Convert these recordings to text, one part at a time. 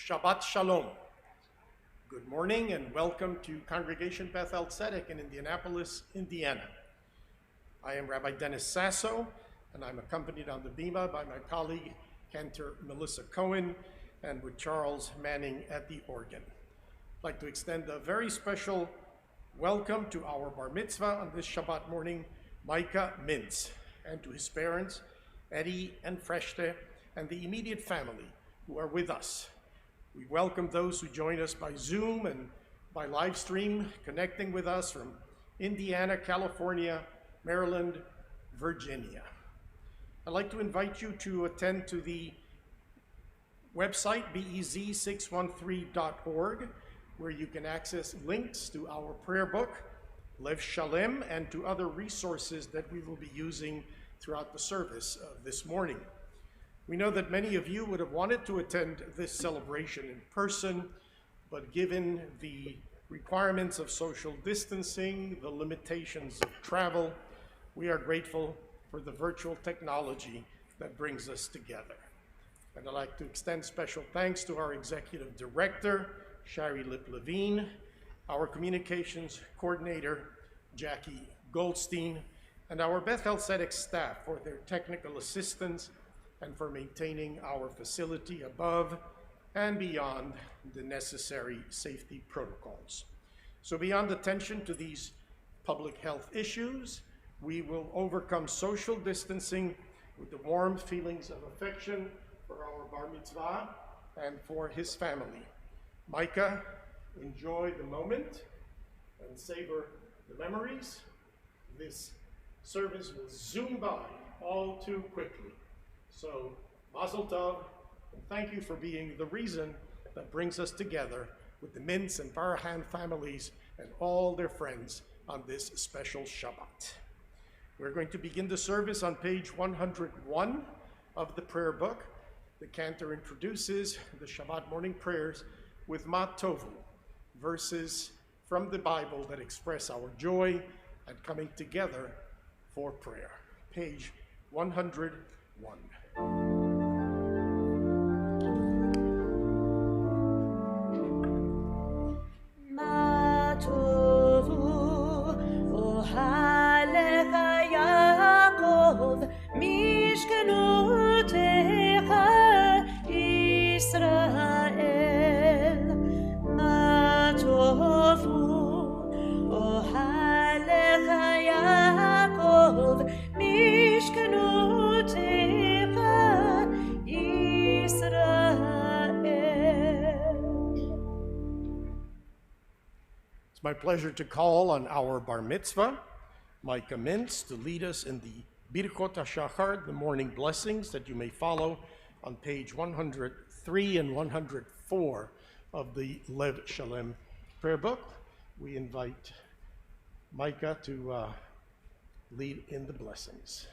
Shabbat Shalom. Good morning and welcome to Congregation Beth-El in Indianapolis, Indiana. I am Rabbi Dennis Sasso, and I'm accompanied on the bima by my colleague, Cantor Melissa Cohen, and with Charles Manning at the organ. I'd like to extend a very special welcome to our bar mitzvah on this Shabbat morning, Micah Mintz, and to his parents, Eddie and Freshte, and the immediate family who are with us. We welcome those who join us by Zoom and by live stream, connecting with us from Indiana, California, Maryland, Virginia. I'd like to invite you to attend to the website, bez613.org, where you can access links to our prayer book, Lev Shalem, and to other resources that we will be using throughout the service this morning. We know that many of you would have wanted to attend this celebration in person, but given the requirements of social distancing, the limitations of travel, we are grateful for the virtual technology that brings us together. And I'd like to extend special thanks to our Executive Director, Shari Lip-Levine, our Communications Coordinator, Jackie Goldstein, and our Beth-El staff for their technical assistance and for maintaining our facility above and beyond the necessary safety protocols. So beyond attention to these public health issues, we will overcome social distancing with the warm feelings of affection for our bar mitzvah and for his family. Micah, enjoy the moment and savor the memories. This service will zoom by all too quickly. So, Mazel Tov, and thank you for being the reason that brings us together with the Mintz and Barahan families and all their friends on this special Shabbat. We're going to begin the service on page 101 of the prayer book. The cantor introduces the Shabbat morning prayers with Ma Tovu, verses from the Bible that express our joy at coming together for prayer. Page 101. Ma tovu ohalecha Yaakov mishkenotecha Israel. Ma tovu ohalecha Yaakov mishkenotecha It's my pleasure to call on our bar mitzvah, Micah Mintz, to lead us in the Birkot HaShachar, the morning blessings that you may follow on page 103 and 104 of the Lev Shalem prayer book. We invite Micah to lead in the blessings.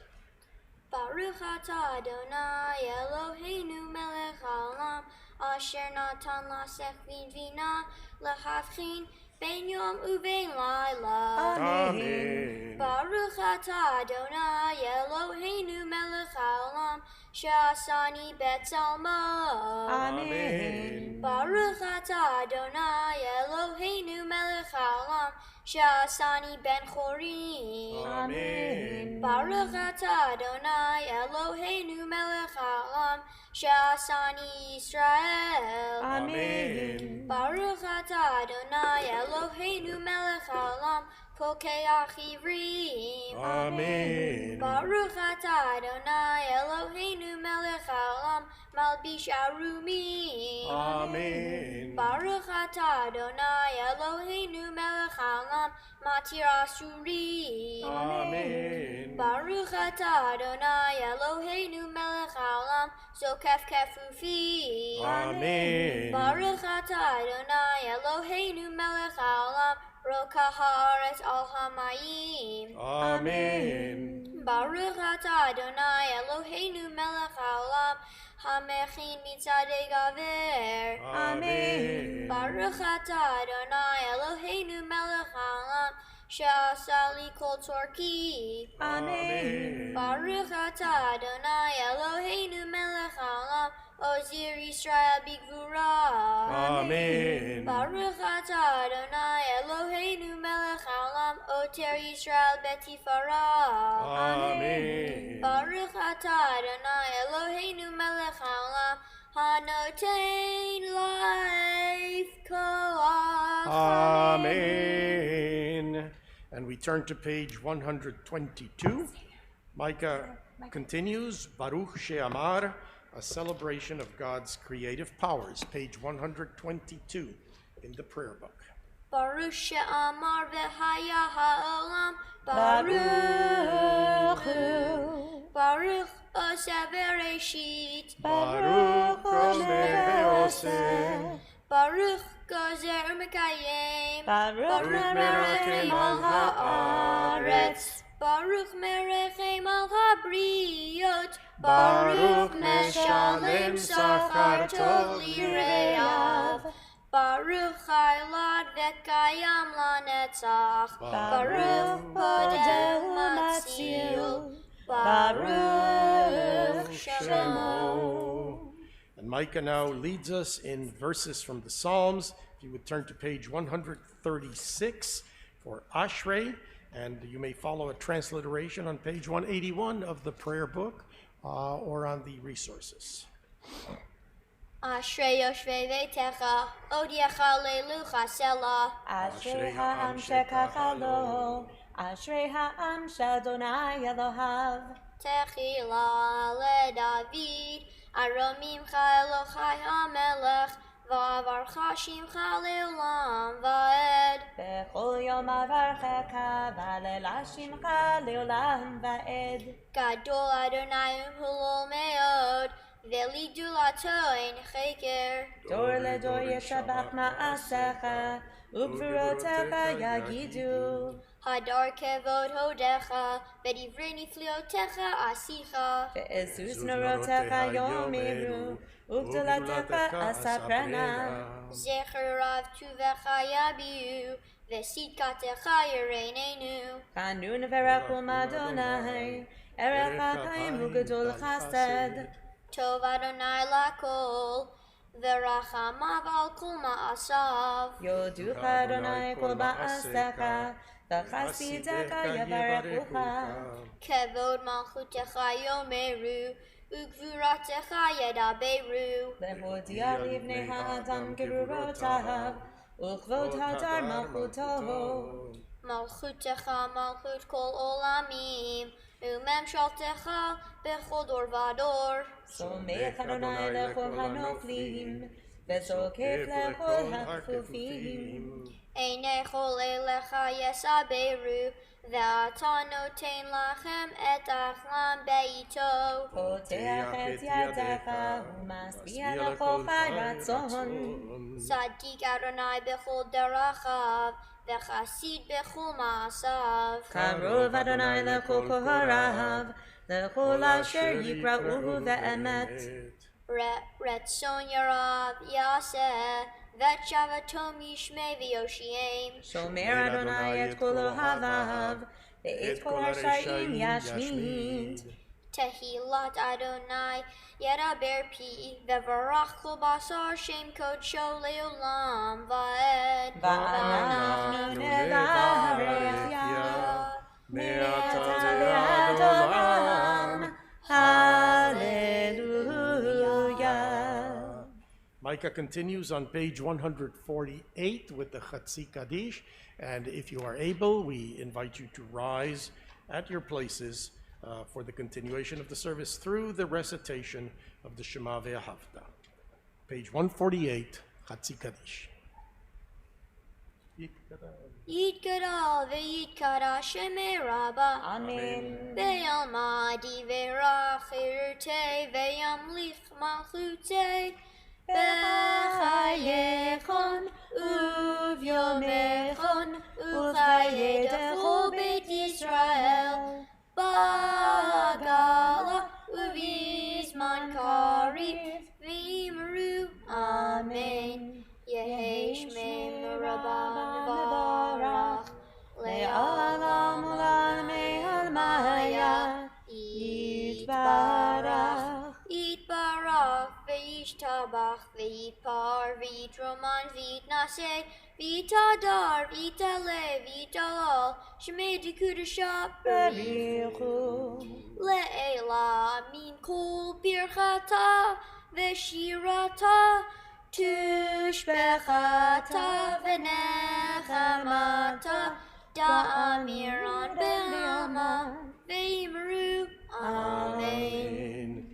Baruch atah Adonai Eloheinu melech haolam asher natan lasech vina lahavchin ben yom uvein laila. Amen. Baruch atah Adonai Eloheinu melech haolam she'asani Beth-El. Amen. Baruch atah Adonai Eloheinu melech haolam she'asani ben chorim. Amen. Baruch atah Adonai Eloheinu melech haolam she'asani Yisrael. Amen. Baruch atah Adonai Eloheinu melech haolam pokeach ivrim. Amen. Baruch atah Adonai Eloheinu melech haolam malbish arumim. Amen. Baruch atah Adonai Eloheinu melech haolam matir asurim. Amen. Baruch atah Adonai Eloheinu melech haolam zokef kefufi. Amen. Baruch atah Adonai Eloheinu melech haolam roka haaretz al hamayim. Amen. Baruch atah Adonai Eloheinu melech haolam hamechin mitzadei gaver. Amen. Baruch atah Adonai Eloheinu melech haolam she'asa li kol tzorki. Amen. Baruch atah Adonai Eloheinu melech haolam Ozir Yisrael bigvura. Amen. Baruch atah Adonai Eloheinu melech haolam oter Yisrael betifara. Amen. Baruch atah Adonai Eloheinu melech haolam hanotein life koach. Amen. And we turn to page 122. Micah continues, Baruch She'amar, a celebration of God's creative powers, page 122 in the prayer book. Baruch she'amar v'haya ha'olam. Baruch Hu. Baruch oseh bereshit. Baruch Omer Ve'oseh. Baruch gozer u'mekayem. Baruch Merachem al haaretz. Baruch merechem al habriot. Baruch meshalem sachar tov lireav. Baruch Chailad v'kayam lanetzach. Baruch podeh u'matzil. Baruch Shemo. And Micah now leads us in verses from the Psalms. If you would turn to page 136 for Ashrei, and you may follow a transliteration on page 181 of the prayer book or on the resources. Ashrei yoshvei veitecha, odiecha leilucha selah. Ashrei ha'am shekachalo. Ashrei ha'am sh'Adonai Elohav. Techila leDavid, aromimcha Elochai hamelech, va'avarcha shimcha leolam va'ed. Bechol yom avarchecha, v'alel hashimcha leolam va'ed. Gadol Adonai u'mhulol meod, ve'ligdulato ein cheker. Dor ledor yeshabach ma'asecha, u'gvurotecha yagidu. Hadar kevod hodecha, ve'divrei nifliotecha asicha. Ve'ezus norotecha yomiru, u'gdulatecha asaprena. Zecher rav tuvecha yabiu, ve'sidkatecha yireneinu. Chanun v'erachum Adonai, erech ha'chaim u'gadol chesed. Tov Adonai lakol, ve'rachamav al kol ma'asav. Yoducha Adonai kol ba'asecha, v'chasidecha yavarechucha. Kevod malchutecha yomeru, ugvuratecha yedaberu. Lehodia livnei ha'adam gerurotav, u'chvod hadar malchuto. Malchutecha malchut kol olamim, umemshaltecha bechol dor vador. Somech Adonai lechol hanoflim, וזוקף לכל הכפופים. עיני כל אליך יסברו, ואתה נותן לכם את אכלם בעיתו. פותח את ידיך ומשביע לכל חי רצון. צדיק אדוני בכל דרכיו, וחסיד בכל מעשיו. קרוב אדוני לכל כהריו, לכל אשר יקראוהו באמת. רצון ירב יעשה, ואת שבתום ישמע ויושיעם. שומר אדוני את כל אוהביו, ואת כל הרשעים ישמיד. תהילת אדוני ידבר פי, וברך כל בשר שם קודשו לעולם ועד. ואנחנו נברך יה, מעתה ועד עולם. Hallelujah. Micah continues on page 148 with the Chatzi Kaddish, and if you are able, we invite you to rise at your places for the continuation of the service through the recitation of the Shema Ve'ahavta. Page 148, Chatzi Kaddish. יתגדל ויתקדש שמי רבה. Amen. בעלמא דברה חירותי וימליך מלכותי. בחייכון וביומכון וחיי דכל בית ישראל. בגלה ובזמן קריב ואמרו אמן. יהי שמם רבה נברך, לעולם ולעולמי עלמיה, יתברך, יתברך ויתברך. V'yishtabach, v'yitpar, v'yitroman, v'yitnaseh, v'yitadar, v'yitaleh, v'yitalal, Shemei Dekudashah, Barichu. Le'ela, min kol birchata, v'shirata, tushbechata, v'nechamata, da'amiran be'aman, v'yimeru, Amen.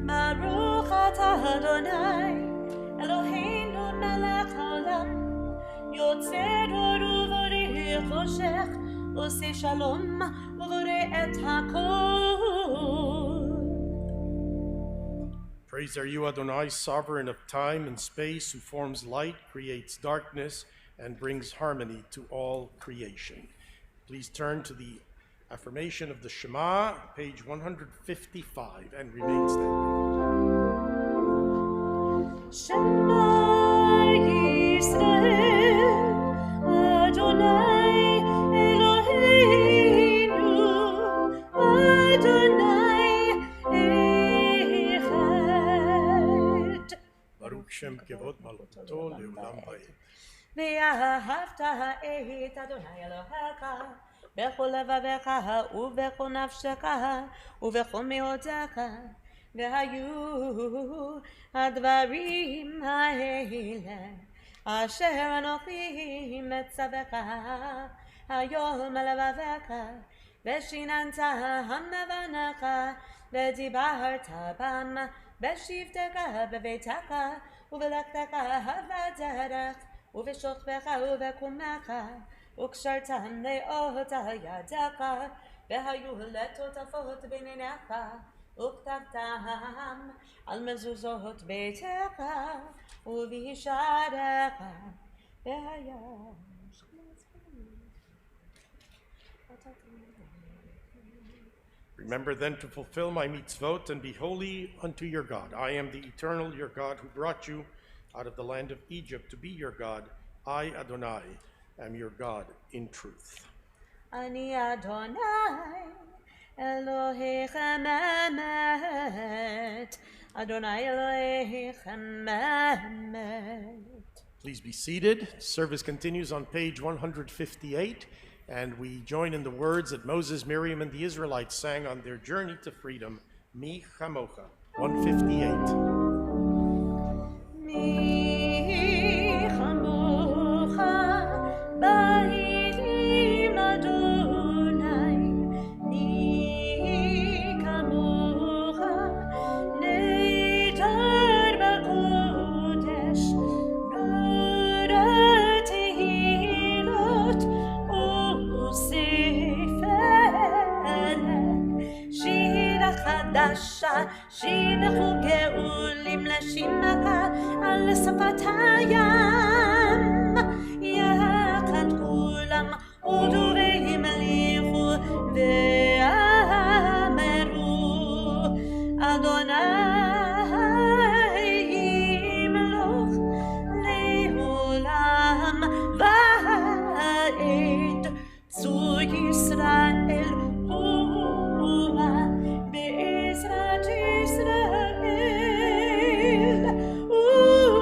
Baruch atah Adonai, Eloheinu melech haolam, yotzer or uvoreh choshech, oseh shalom uvoreh et hakol. Praise are you, Adonai, sovereign of time and space, who forms light, creates darkness, and brings harmony to all creation. Please turn to the affirmation of the Shema, page 155, and remain standing. Shema Yisrael, Adonai Eloheinu, Adonai Echad. Baruch Shem Kevod Malchuto Leolam Vayed. ואהבת את אדוני אלוהיך בכל לבביך ובכל נפשך ובכל מאודך, והיו הדברים האלה אשר אנוכי מצווך היום על לבביך, ושיננתם לבניך ודיברת בם בשבתך בביתך ובלכתך בדרך ובשוכבך ובקומך, וקשרתם לאות על ידך, והיו לטוטפות בין עיניך, וכתבתם על מזוזות ביתך ובשעריך, והיה Remember then to fulfill my mitzvot and be holy unto your God. I am the eternal your God who brought you out of the land of Egypt to be your God. I, Adonai, am your God in truth. אני אדוני אלוהיכם אמת, אדוני אלוהיכם אמת. Please be seated. Service continues on page 158, and we join in the words that Moses, Miriam, and the Israelites sang on their journey to freedom, Mi Chamocha, 158. מי כמוך באלים אדוני, מי כמוך נעדר בקודש, נור התהילות וספר שיר חדשה, שיר גאולים לשמך על שפת הים, יחד כולם ודורים הליכו ואמרו, אדוני ימלוך לעולם ועד, צור ישראל אומה בעזרת ישראל,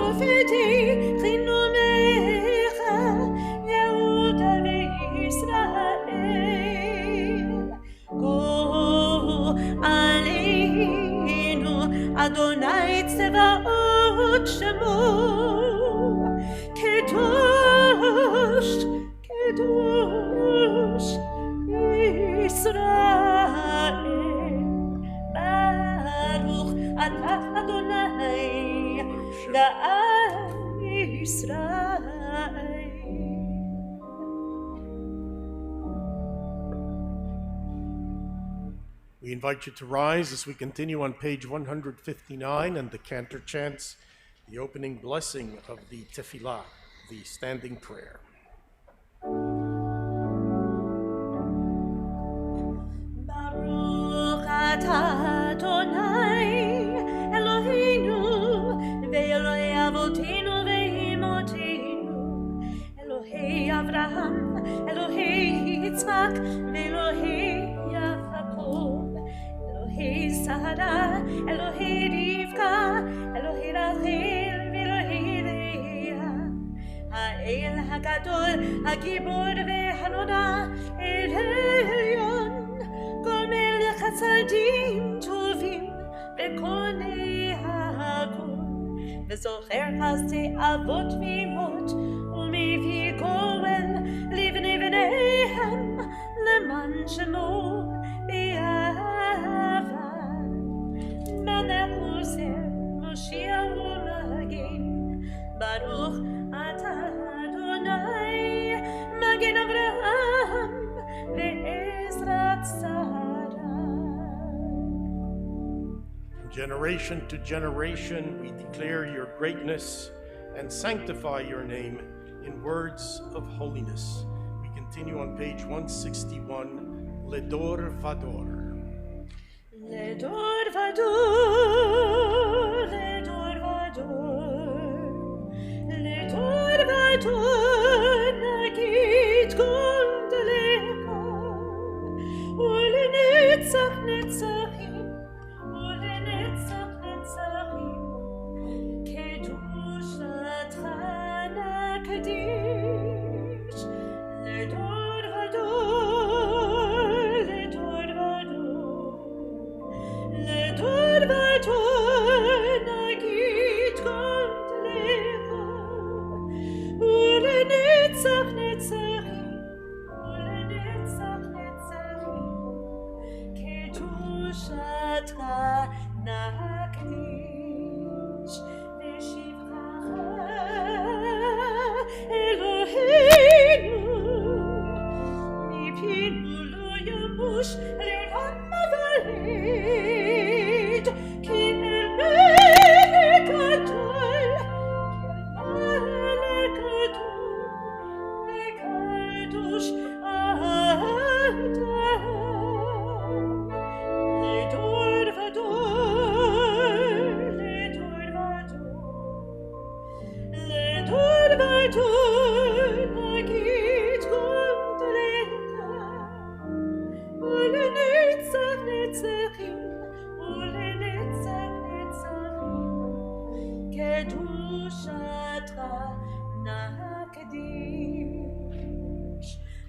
ופתחנו ממך יהודה וישראל. גואלנו אדוני צבאות שמו, קדוש קדוש ישראל. ברוך אתה אדוני לעם ישראל. We We invite you to rise as we continue on page 159, and the cantor chants the opening blessing of the tefillah, the standing prayer. Baruch atah Adonai Eloheinu ve'Elokei avotenu ve'imotenu Elohei Avraham, Elohei Yitzchak ve'Elokei Yaakov Elohei Sarah, Elohei Rivka, Elohei Rachel ve'Elokei Leah Ha'el HaGadol, HaGibor ve'Hanona El Elyon Kol melech hatzaddim tovim vekonei hakol V'zocher chasdei avot v'imot u'mevii goel livnei bneihem leman shemo be'ahava Melech uzer Moshiach u'magen Baruch atah Adonai Magen Avraham ve'ezrat Sarah. From generation to generation, we declare your greatness and sanctify your name in words of holiness. We continue on page 161, Ledor Vador. Ledor Vador, Ledor Vador, Ledor Vador, Nagit Gondelecha, Ulenetzach Netzachim, Ulenetzach Netzachim, Kedushatcha Nakadish, Ledor Vador, Ledor Vador, Ledor Vador, Nagit Gondelecha, Ulenetzach Netzachim, Ulenetzach Netzachim, Kedushatcha Nakadish, V'shivchacha Eloheinu, Mipinu lo yamush le'olam avaled, Ki el-melech gadol, Melech gadol, V'kadosh Adonai. Ledor Vador, Ledor Vador, Ledor Vador, Nagit Gondelecha, Ulenetzach Netzachim, Ulenetzach Netzachim, Kedushatcha Nakadish,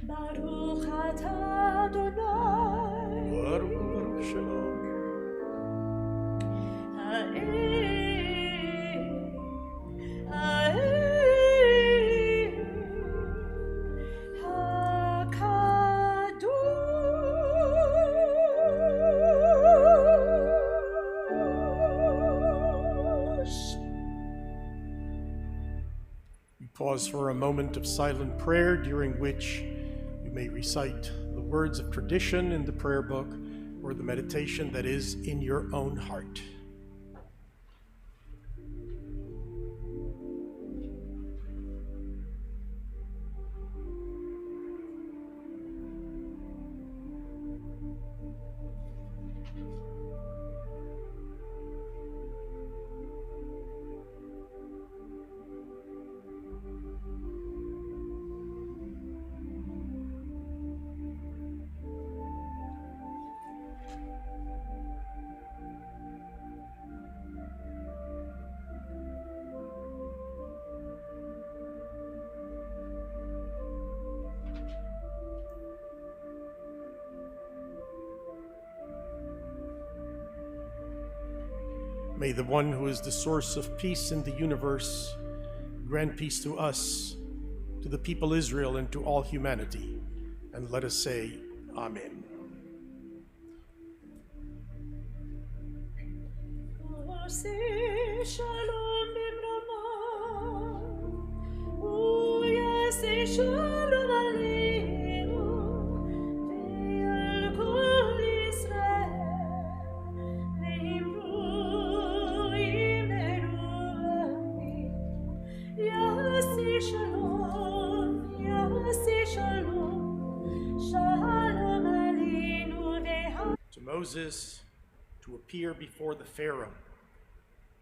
Baruch atah Adonai. Baruch Baruch Shalom. We pause for a moment of silent prayer, during which you may recite the words of tradition in the prayer book or the meditation that is in your own heart. May the one who is the source of peace in the universe grant peace to us, to the people Israel, and to all humanity. And let us say, Amen. Shalom b'mrama, uyaseh shalom aleinu, ve'al kol Yisrael. Moses to appear before the Pharaoh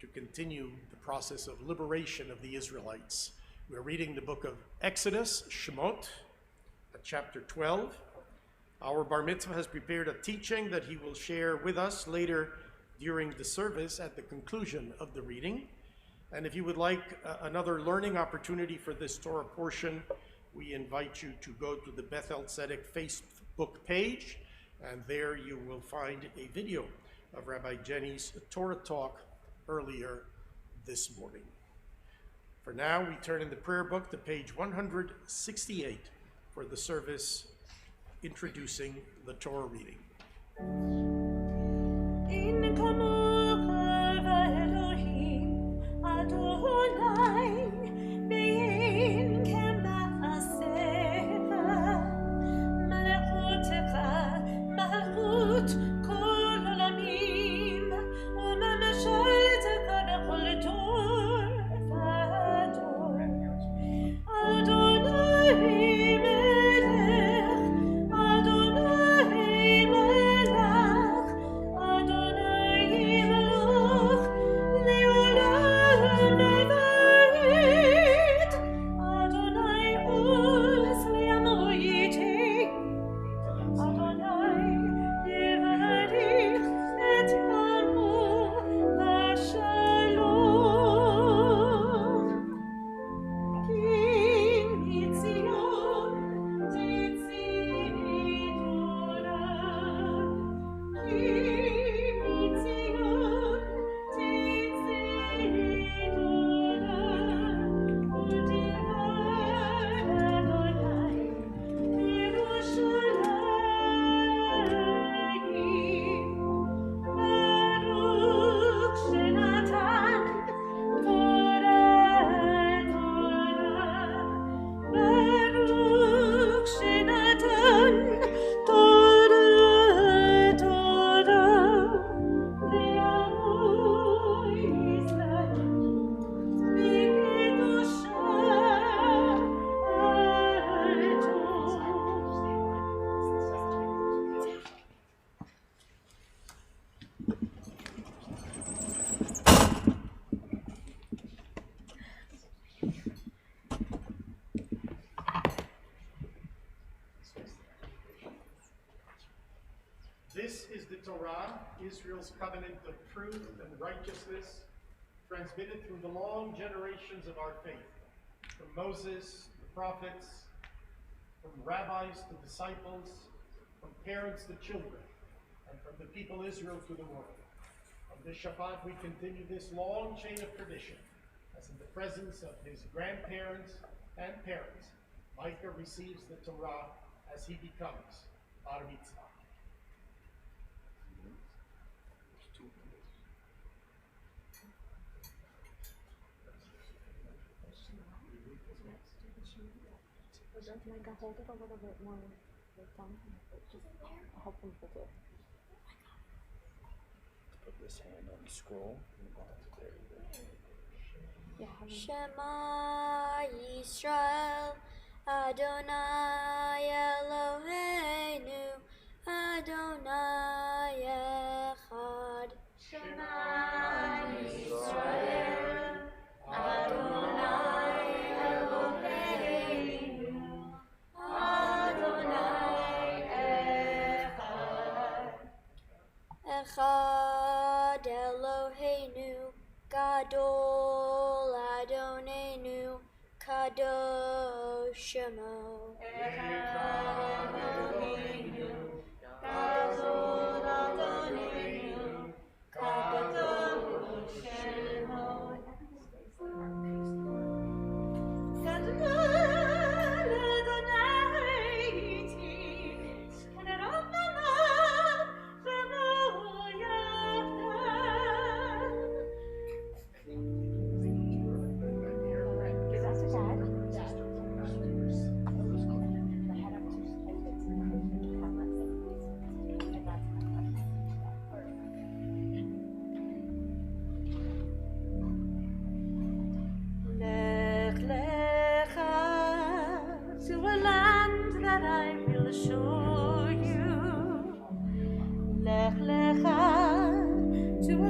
to continue the process of liberation of the Israelites. We're reading the book of Exodus, Shemot, at chapter 12. Our bar mitzvah has prepared a teaching that he will share with us later during the service at the conclusion of the reading. And if you would like another learning opportunity for this Torah portion, we invite you to go to the Beth-El Facebook page, and there you will find a video of Rabbi Jenny's Torah talk earlier this morning. For now, we turn in the prayer book to page 168 for the service introducing the Torah reading. This is the Torah, Israel's covenant of truth and righteousness, transmitted through the long generations of our faith, from Moses, the prophets, from rabbis to disciples, from parents to children, and from the people Israel to the world. On this Shabbat, we continue this long chain of tradition, as in the presence of his grandparents and parents, Micah receives the Torah as he becomes bar mitzvah. Micah, hold it a little bit more with your thumb. Just help him hold it. Put this hand on the scroll. There you go. Yeah, Shema Yisrael, Adonai Eloheinu, Adonai Echad. Shema Yisrael, Adonai Eloheinu, Adonai Echad. Echad Eloheinu, Gadol Adonenu, Kadosh Shemo. Echad Eloheinu, Gadol Adonenu, Kadosh Shemo. Give that to Dad.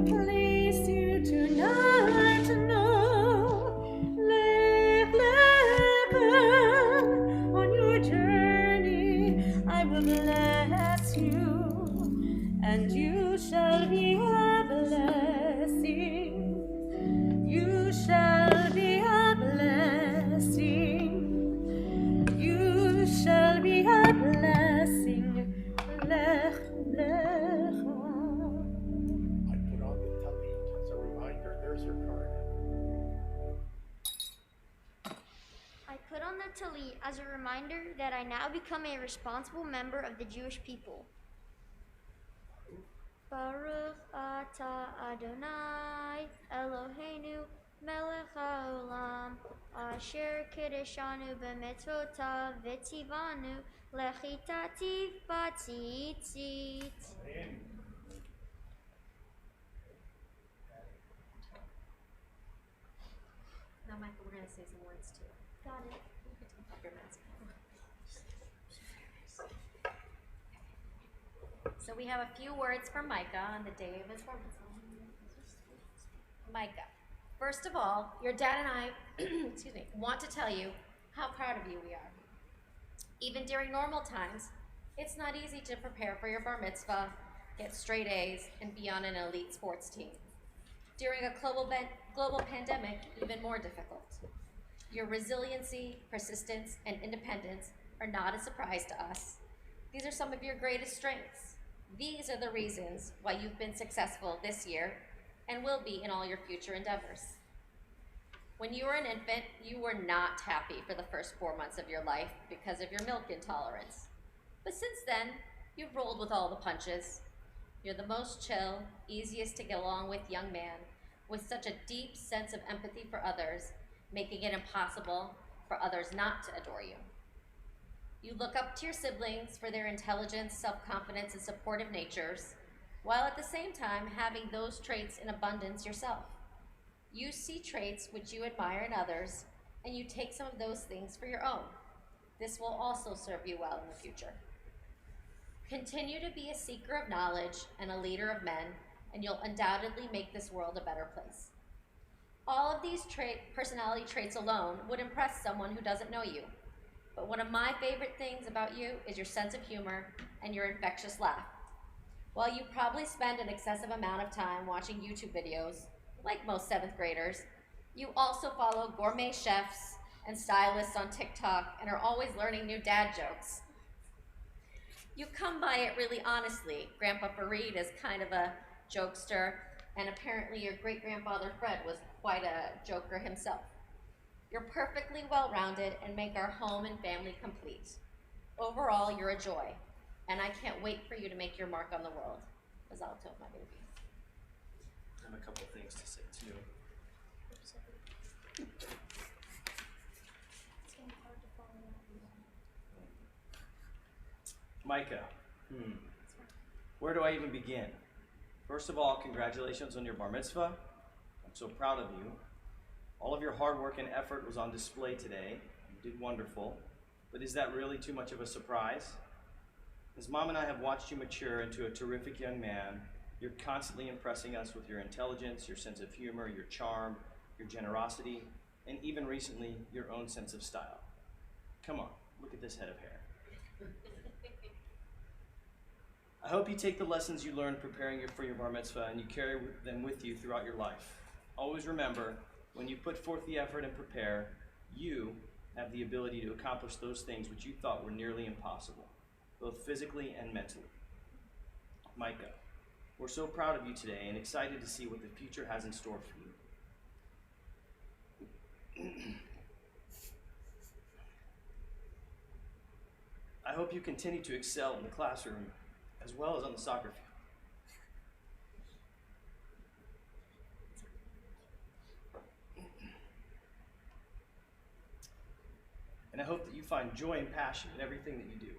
please you tonight know. Lech Lechem, on your journey I will bless you, and you shall be a blessing. You shall be a blessing. You shall be a blessing. Lech Lecha. I put on the talit as a reminder. There's your card. I put on the talit as a reminder that I now become a responsible member of the Jewish people. Baruch atah Adonai Eloheinu melech haolam asher kiddushanu b'mitzvotav v'tzivanu lechitativ b'tzitzit. Now, Michael, we're going to say some words too. Got it. You can take off your mask. So we have a few words for Micah on the day of his bar mitzvah. Micah, first of all, your dad and I, excuse me, want to tell you how proud of you we are. Even during normal times, it's not easy to prepare for your bar mitzvah, get straight A's, and be on an elite sports team. During a global pandemic, even more difficult. Your resiliency, persistence, and independence are not a surprise to us. These are some of your greatest strengths. These are the reasons why you've been successful this year and will be in all your future endeavors. When you were an infant, you were not happy for the first 4 months of your life because of your milk intolerance. But since then, you've rolled with all the punches. You're the most chill, easiest to get along with young man, with such a deep sense of empathy for others, making it impossible for others not to adore you. You look up to your siblings for their intelligence, self-confidence, and supportive natures, while at the same time having those traits in abundance yourself. You see traits which you admire in others, and you take some of those things for your own. This will also serve you well in the future. Continue to be a seeker of knowledge and a leader of men, and you'll undoubtedly make this world a better place. All of these personality traits alone would impress someone who doesn't know you. But one of my favorite things about you is your sense of humor and your infectious laugh. While you probably spend an excessive amount of time watching YouTube videos, like most 7th graders, you also follow gourmet chefs and stylists on TikTok and are always learning new dad jokes. You come by it really honestly. Grandpa Fareed is kind of a jokester, and apparently your great-grandfather Fred was quite a joker himself. You're perfectly well-rounded and make our home and family complete. Overall, you're a joy, and I can't wait for you to make your mark on the world. Mazal tov, my baby. I have a couple things to say too. Micah, where do I even begin? First of all, congratulations on your bar mitzvah. I'm so proud of you. All of your hard work and effort was on display today. You did wonderful. But is that really too much of a surprise? As Mom and I have watched you mature into a terrific young man, you're constantly impressing us with your intelligence, your sense of humor, your charm, your generosity, and even recently, your own sense of style. Come on, look at this head of hair. I hope you take the lessons you learned preparing for your bar mitzvah and you carry them with you throughout your life. Always remember, when you put forth the effort and prepare, you have the ability to accomplish those things which you thought were nearly impossible, both physically and mentally. Micah, we're so proud of you today and excited to see what the future has in store for you. I hope you continue to excel in the classroom as well as on the soccer field. And I hope that you find joy and passion in everything that you do.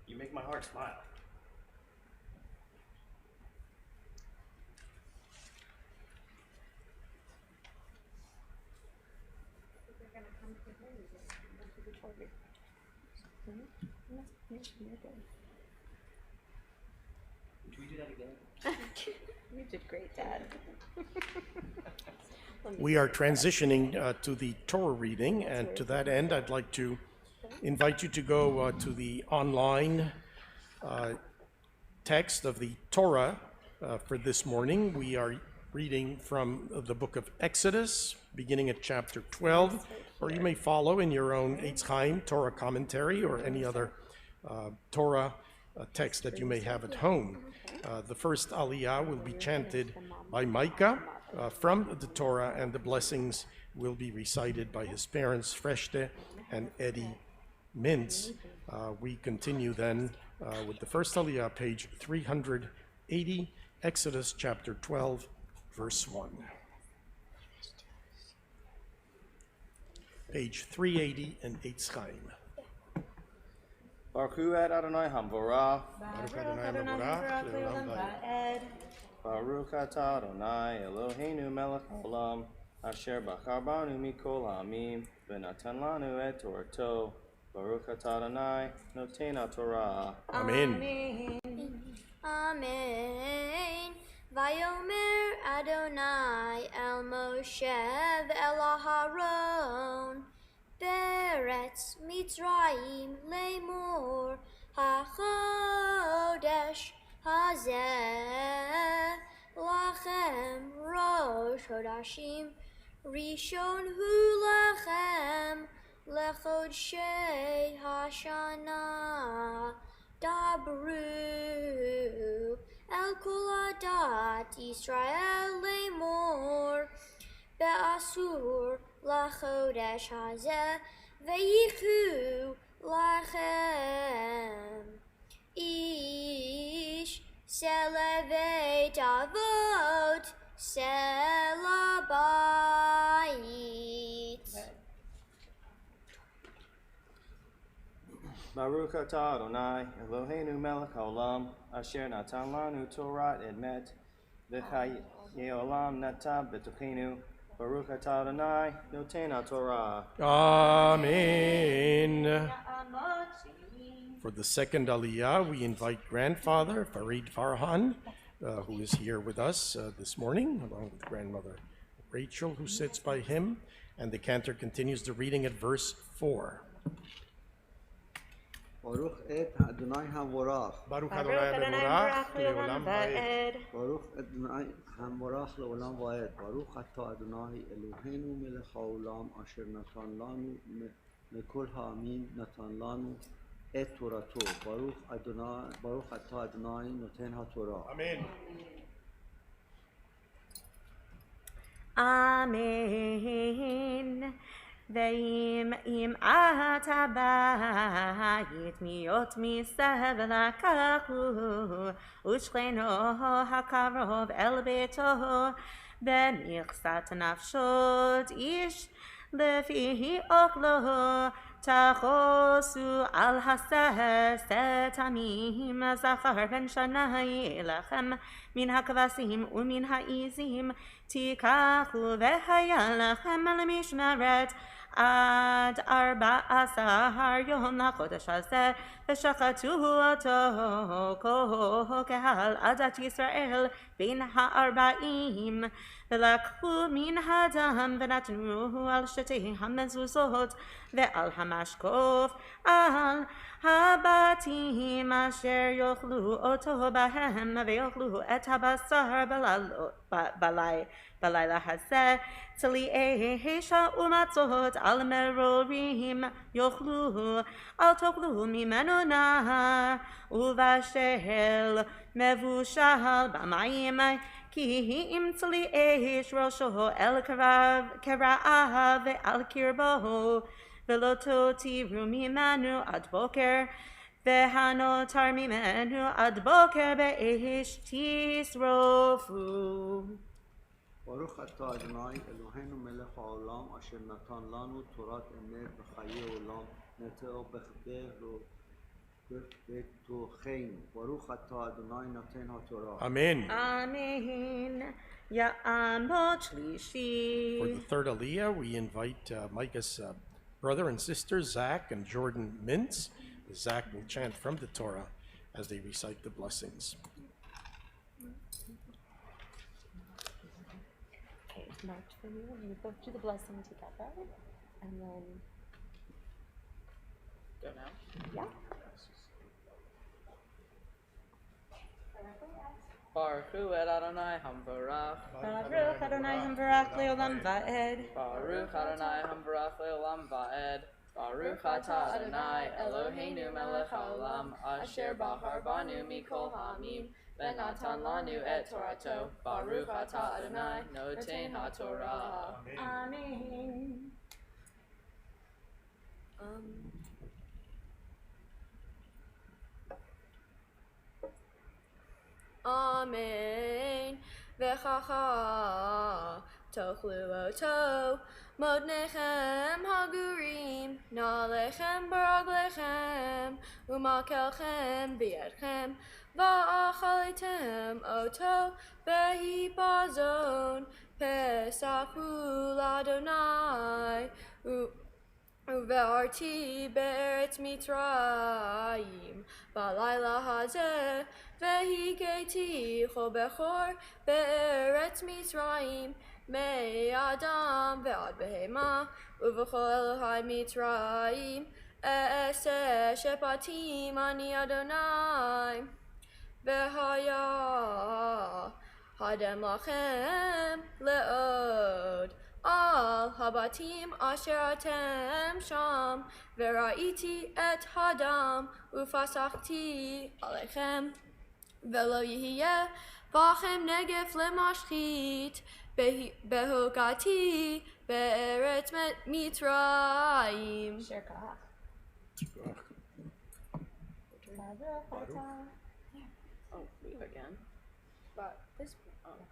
You make my heart smile. did great, Dad. We are transitioning to the Torah reading, and to that end, I'd like to invite you to go to the online text of the Torah for this morning. We are reading from the book of Exodus, beginning at chapter 12, or you may follow in your own Eitz Chaim Torah commentary or any other Torah text that you may have at home. The first Aliyah will be chanted by Micah from the Torah, and the blessings will be recited by his parents, Freshte and Eddie Mintz. We continue then with the first Aliyah, page 380, Exodus chapter 12, verse 1. Page 380 in Eitz Chaim. Baruch Hu et Adonai Hamvorah. Baruch Adonai Mevorach, Le'olam Va'ed. Baruch atah Adonai Eloheinu melech haolam, asher bachar banu mikol ha'amim, v'natan lanu et Torato. Baruch atah Adonai noten haTorah. Amen. Amen. Vayomer Adonai el Moshe ve'el Aharon, Beretz Mitzrayim lemor hachodesh hazeh lachem rosh hodashim rishon hu lachem lechodshei hashana dabru el kol adat Yisrael lemor be'asur lachodesh hazeh ve'yichu lachem ish seleveit avot selabayit. Baruch atah Adonai Eloheinu melech haolam, asher natan lanu Torah edmet, v'chaye olam nata b'tochenu. Baruch atah Adonai noten haTorah. Amen. For the second Aliyah, we invite grandfather Farid Farhan, who is here with us this morning, along with grandmother Rachel, who sits by him, and the cantor continues the reading at verse 4. Baruch et Adonai Hamvorach. Baruch Adonai Mevorach, Le'olam Va'ed. Baruch Adonai Hamvorach Le'olam Va'ed. Baruch atah Adonai Eloheinu melech haolam, asher natan lanu mikol ha'amim, natan lanu et Torato. Baruch atah Adonai noten haTorah. Amen. Amen. ואם אמעט הבית מיות מסב לקחו ושכנו הקרוב אל ביתו במכסת נפשות איש לפי אוכלו תחוסו על הסת עמים זכר בן שנה ילחם מן הכבשים ומן העזים תיקחו והיה לכם למשמרת עד 14 יום לחודש הזה ושחטו אותו כקהל עדת ישראל בין 40 ולקחו מן הדם ונתנו על שתי המזוזות ועל המשקוף על הבתים אשר יאכלו אותו בהם ויאכלו את הבשר בלילה הזה צליעי אש ומצות על מרורים יאכלו אל תאכלו ממנו נא ובשל מבושל במים כי אם צליעי אש ראשו אל קרעיו ועל קרבו ולא תותירו ממנו עד בוקר והנותר ממנו עד בוקר באש תשרופו. ברוך אתה אדוני אלוהינו מלך העולם אשר נתן לנו תורת אמת וחיי עולם נטעו בכדי בתוכנו. ברוך אתה אדוני נותן התורה. Amen. Amen. יעמוד שלישי. For the third Aliyah, we invite Micah's brother and sister, Zach and Jordan Mintz. Zach will chant from the Torah as they recite the blessings. marked for you, and you both do the blessing together. And then, Go now. yeah. Baruch Hu et Adonai Hamvarach. Baruch Adonai Hamvarach Leolam Va'ed. Baruch Adonai Hamvarach Leolam Va'ed. Baruch Atah Adonai Eloheinu melech haolam asher bahar banu mikol ha'amim v'natan lanu et Torato. Baruch Atah Adonai noten ha'torah. Amen. Amen. V'chacha tochlu oto modnechem hagurim nalechem baraglechem umakelchem biedchem va'achalitem oto behipazon pesachu ladonai Uve'arti be'eretz Mitzrayim Balayla hazeh Vehigeti Chol bechor be'eretz Mitzrayim Me'adam ve'ad behema Uvechol Elohai Mitzrayim E'eseh shepatim ani Adonai Ve'haya Hadem lachem le'od Al habatim asher atem sham V'ra'iti et hadam Ufasachti alechem V'lo yihiyeh bachem negef lemashchit Behokati be'eretz Mitzrayim Shirkach. Oh, again. But this.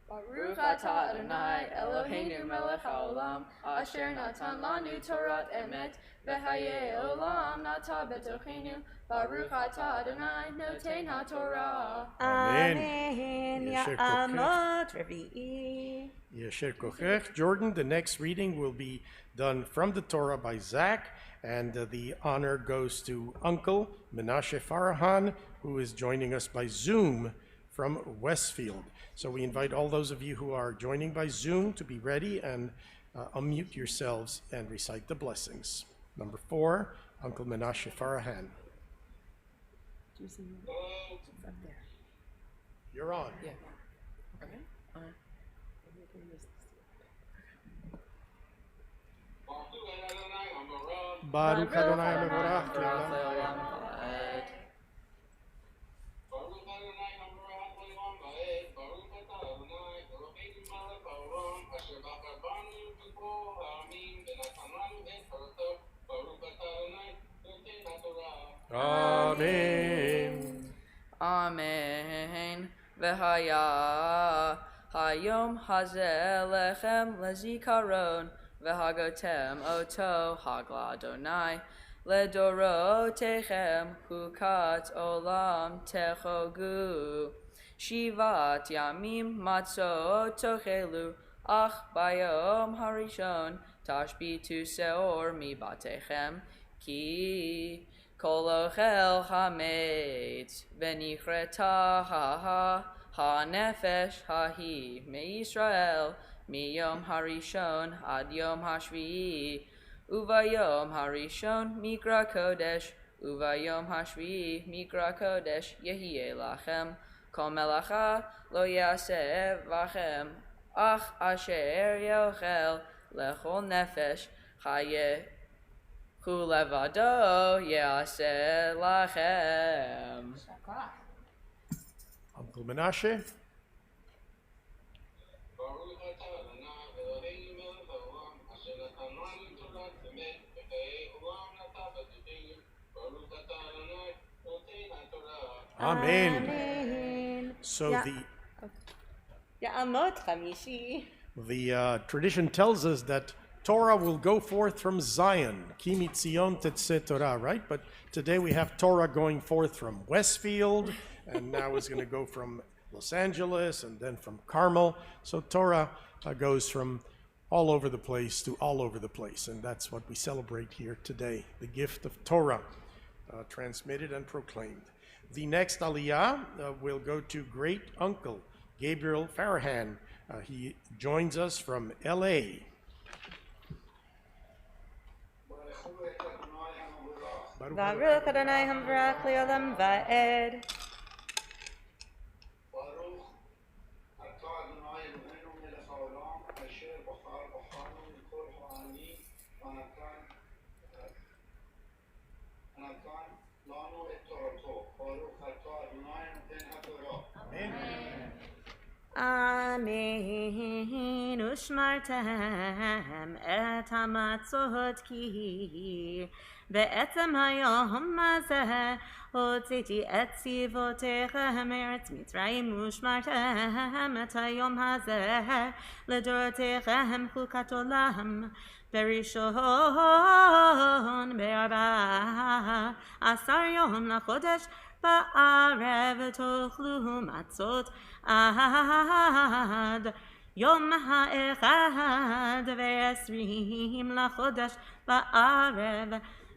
Baruch Atah Adonai Eloheinu melech haolam asher natan lanu Torat emet v'hayei olam nata betochenu. Baruch Atah Adonai noten ha'torah. Amen. Yesher Ya'amot Revi'i. Yesher Kochech. Jordan, the next reading will be done from the Torah by Zach, and the honor goes to Uncle Menashe Farahan, who is joining us by Zoom from Westfield. So we invite all those of you who are joining by Zoom to be ready and unmute yourselves and recite the blessings. Number 4, Uncle Menashe Farahan. You're on. Yeah. Okay. Baruch Adonai Mevorach Baruch Leolam. Leolam Va'ed. Amen. Amen. V'haya hayom hazeh lechem lezikaron v'hagotem oto hagla Adonai ledorotechem hukat olam techogu shivat yamim matzot tochelu ach bayom harishon tashbitu seor mibatechem ki Kol ochel hametz v'nichreta ha-nefesh ha-hi me-Yisrael miyom harishon ad yom hashvi'i uvayom harishon mikra kodesh uvayom hashvi'i mikra kodesh yehiyeh lachem kol melacha lo yaseh vachem ach asher yochel lechol nefesh chayeh Hu levado yaseh lachem. Uncle Menashe. Amen. So Ya'amot Chamishi. the tradition tells us that Torah will go forth from Zion, Ki mitzion tetzeh Torah, right? But today we have Torah going forth from Westfield, and now it's going to go from Los Angeles and then from Carmel. So Torah goes from all over the place to all over the place, and that's what we celebrate here today, the gift of Torah, transmitted and proclaimed. The next aliyah will go to great uncle Gabriel Farahan, He joins us from LA. Baruch Adonai Hamvarach Leolam Va'ed. Amen. Ushmartem et hamatzot ki be'etzem hayom hazeh הוצאתי את צבאותיכם מארץ מצרים ושמרתם את היום הזה לדורותיכם חוקת עולם בראשון ב14 יום לחודש בערב תאכלו מצות עד יום ה21 לחודש בערב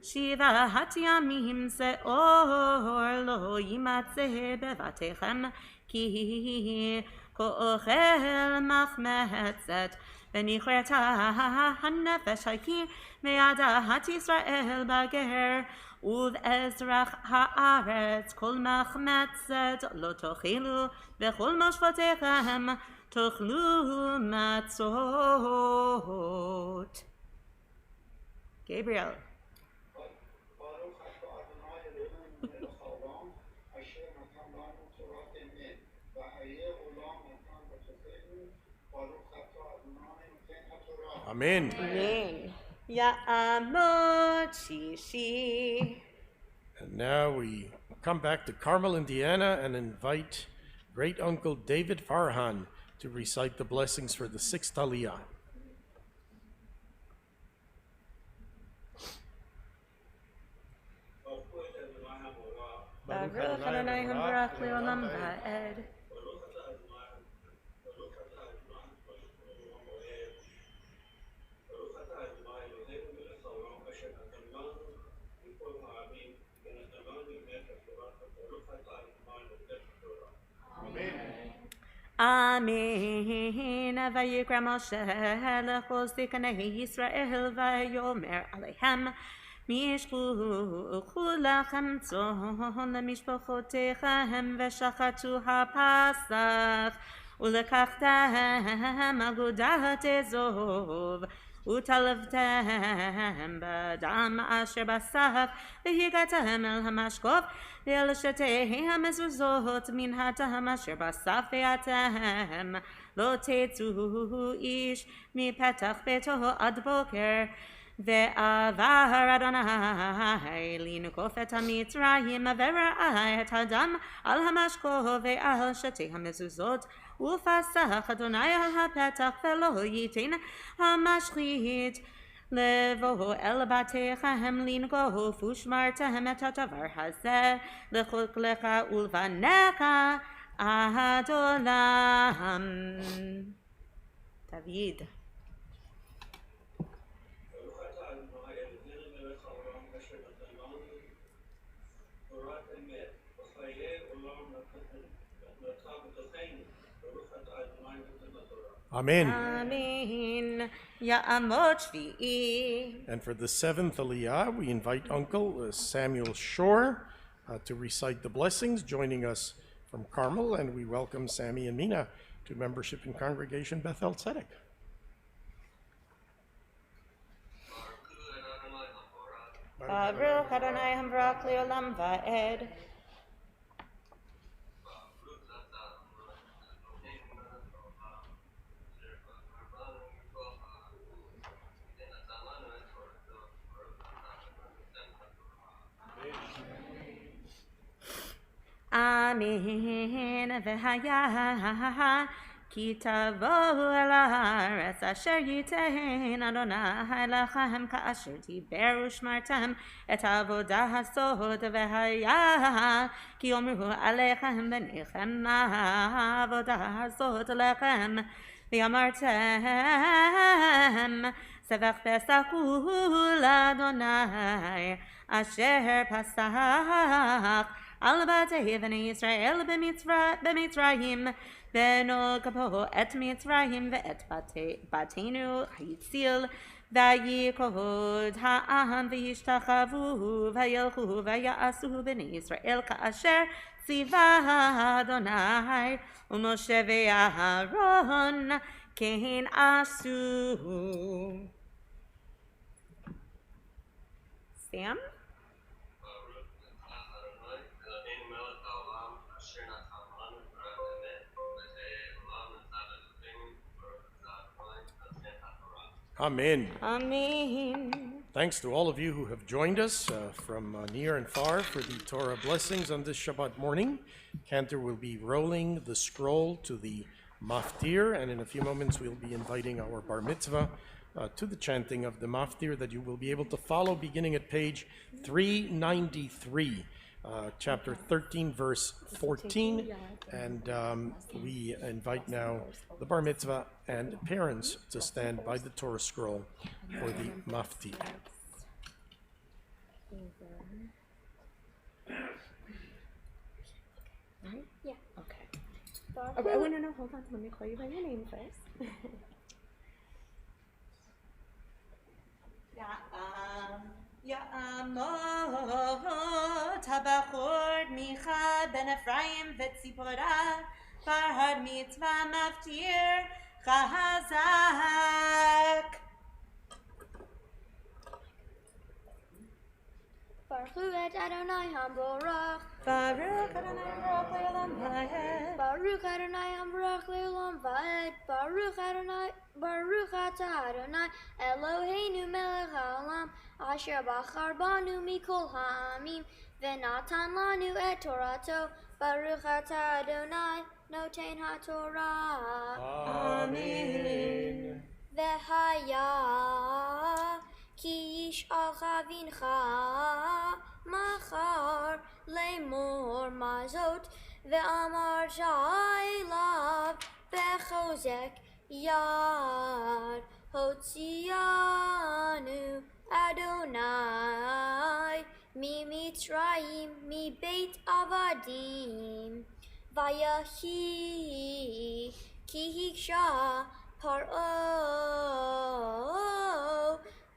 7 ימים שאור לא יימצא בבתיכם כי כאוכל מחמצת ונכרתה הנפש ההיא מעדת ישראל בגר ובאזרח הארץ כל מחמצת לא תאכלו בכל מושבותיכם תאכלו מצות. גבריאל. Amen. Amen. Ya'amot Shishi. And now we come back to Carmel, Indiana, and invite Great Uncle David Farhan to recite the blessings for the 6th Aliyah. Baruch Adonai Hamvarach Leolam Va'ed. Amen. Vayikra Moshe lechol ziknei Yisrael vayomer alehem mishkuchu lachem tzon lemishpachotechem veshachatu hapasach ulekachtem agudat ezov utalevtem badam asher basaf vehigatem el hamashkov ואל שתי המזוזות מן הטעם אשר בסף ואתם לא תצאו איש מפתח ביתו עד בוקר ועבר אדוני לנקוף את המצרים וראה את הדם על המשקוף ועל שתי המזוזות ופסח אדוני על הפתח ולא ייתן המשחית לבוא אל בתיכם לנגוף ושמרתם את הדבר הזה לחוק לך ולבניך עד עולם. דוד. Amen. Amen. Ya'amot Shvi'i. And for the 7th Aliyah, we invite Uncle Samuel Shore to recite the blessings, joining us from Carmel, and we welcome Sammy and Mina to membership in Congregation Beth-El Tzedek. Baruch Adonai Hamvarach Leolam Va'ed. Amen. V'haya ki tavo el haaretz asher yitein Adonai lachem ka'asher tiberu shmartem et avodah hasod v'haya ki omru alechem benichem avodah hasod lechem v'amartem sevach pesachul Adonai asher pasach על בתי בני ישראל במצרים, ונוגבו את מצרים ואת בתינו הציל, ויקוד העם וישתחוו וילכו ויעשו בני ישראל כאשר ציווה אדוני, ומשה ואהרון כן עשו. Sam? Amen. Amen. Thanks to all of you who have joined us from near and far for the Torah blessings on this Shabbat morning. Cantor will be rolling the scroll to the maftir, and in a few moments we'll be inviting our bar mitzvah to the chanting of the maftir that you will be able to follow beginning at page 393, chapter 13, verse 14. And we invite now the bar mitzvah and parents to stand by the Torah scroll for the maftir. Right? Yeah. Okay. Oh, no, hold on. Let me call you by your name first. יעמוד הבחור מיכה בן אפרים וציפורה, פרהד מצווה מפטיר חזק. Baruch et Adonai HaMborach. Baruch Adonai Baruch Le'olam Va'ed. Baruch Adonai HaMborach Le'olam Va'ed. Baruch atah Adonai Eloheinu melech haolam asher bachar banu mikol ha'amim v'natan lanu et Torato. Baruch atah Adonai noten ha'torah. Amen. V'haya ki yish'alcha vincha machar lemor mazot ve'amar sha'elav bechozek yad hotzianu Adonai mi Mitzrayim mi beit avadim vayahi ki hiksha paro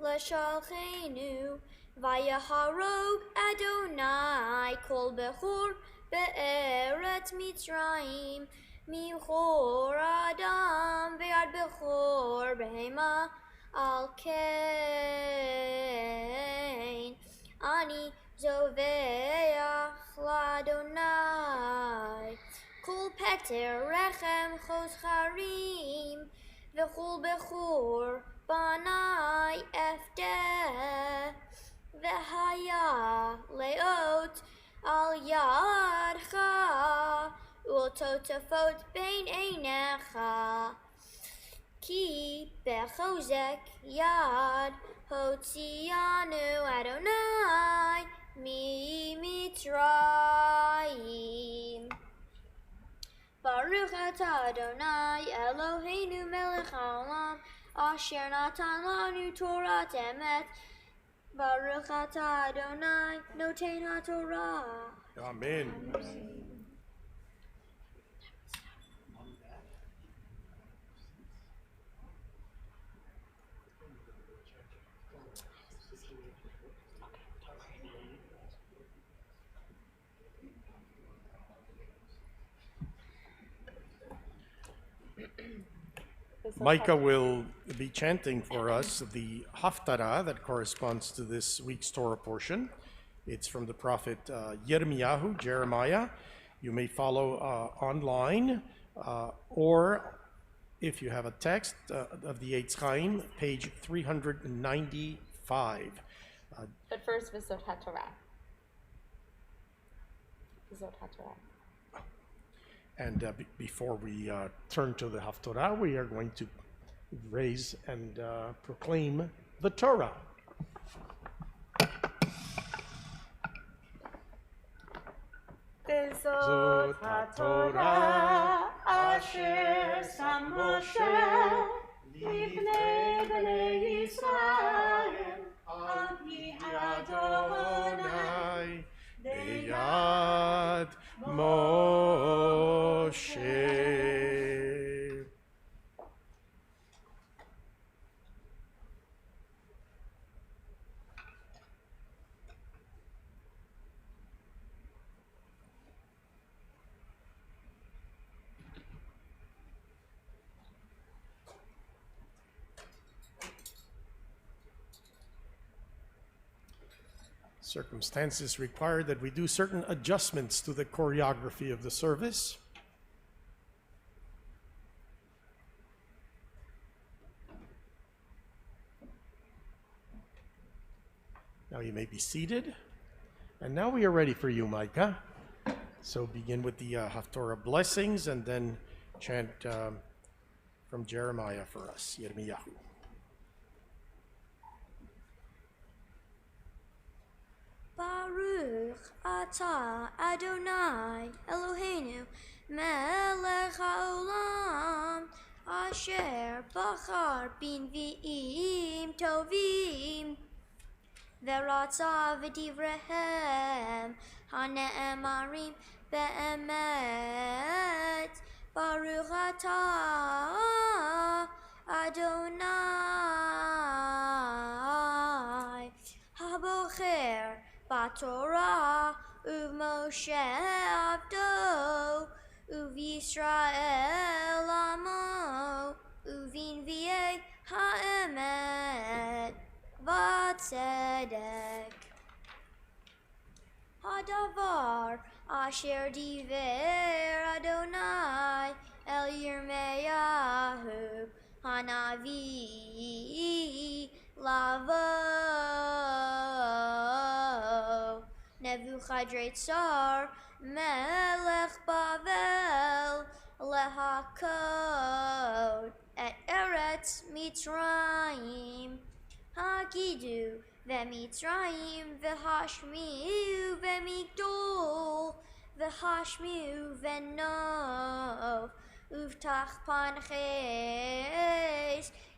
L'shalchenu vayaharog Adonai kol bechor be'eretz Mitzrayim michor adam ve'ad bechor behema al kein ani zoveach l'Adonai kol peter rechem choscharim v'chol bechor Banai Efteh V'haya Leot Al Yadcha U'totafot Bein Einecha Ki Bechozek Yad Hotzianu Adonai Mi Mitzrayim Baruch atah Adonai Eloheinu melech haolam Asher natan lanu Torah emet. Baruch atah Adonai noten ha'torah. Amen. Micah will be chanting for us the Haftarah that corresponds to this week's Torah portion. It's from the prophet Yirmiyahu, Jeremiah. You may follow online, or if you have a text of the Eitz Chaim, page 395. But first, V'zot HaTorah. V'zot HaTorah. And before we turn to the Haftarah, we are going to raise and proclaim the Torah. V'zot HaTorah asher sam Moshe lifnei bnei Yisrael al pi Adonai Beyad Moshe. Circumstances require that we do certain adjustments to the choreography of the service. Now you may be seated. And now we are ready for you, Micah. So begin with the Haftorah blessings and then chant from Jeremiah for us, Yirmiyahu. Baruch atah Adonai Eloheinu melech haolam asher bachar b'nvi'im tovim v'ratza v'divrehem hane'emarim be'emet. Baruch atah Adonai habocher Batorah u'Moshe avdo u'Yisrael amo u'vinvi'ei ha'emet v'tzedek. Hadavar asher diver Adonai el Yirmiyahu hanavi lavo Nebuchadrezzar melech Bavel lehakot et Eretz Mitzrayim hagidu ve'Mitzrayim v'hashmiu ve'migdol v'hashmiu ve'nov uvtach panches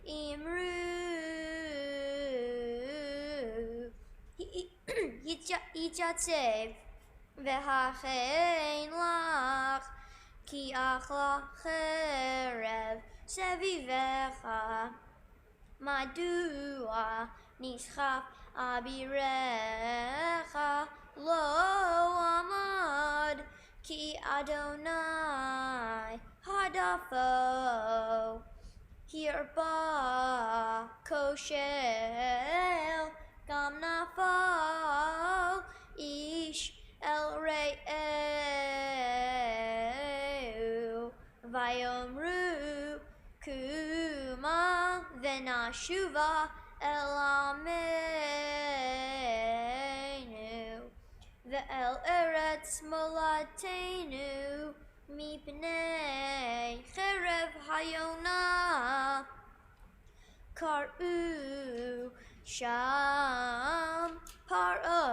imru Yitzatev v'hachein lach ki achla cherev sevivecha madua nishchaf abirecha lo amad ki Adonai hadafo hirba koshel gam nafal ish el re'eu vayomru kuma venashuva el ameinu ve'el eretz molatenu mipnei cherev hayona kar'u Sham Paro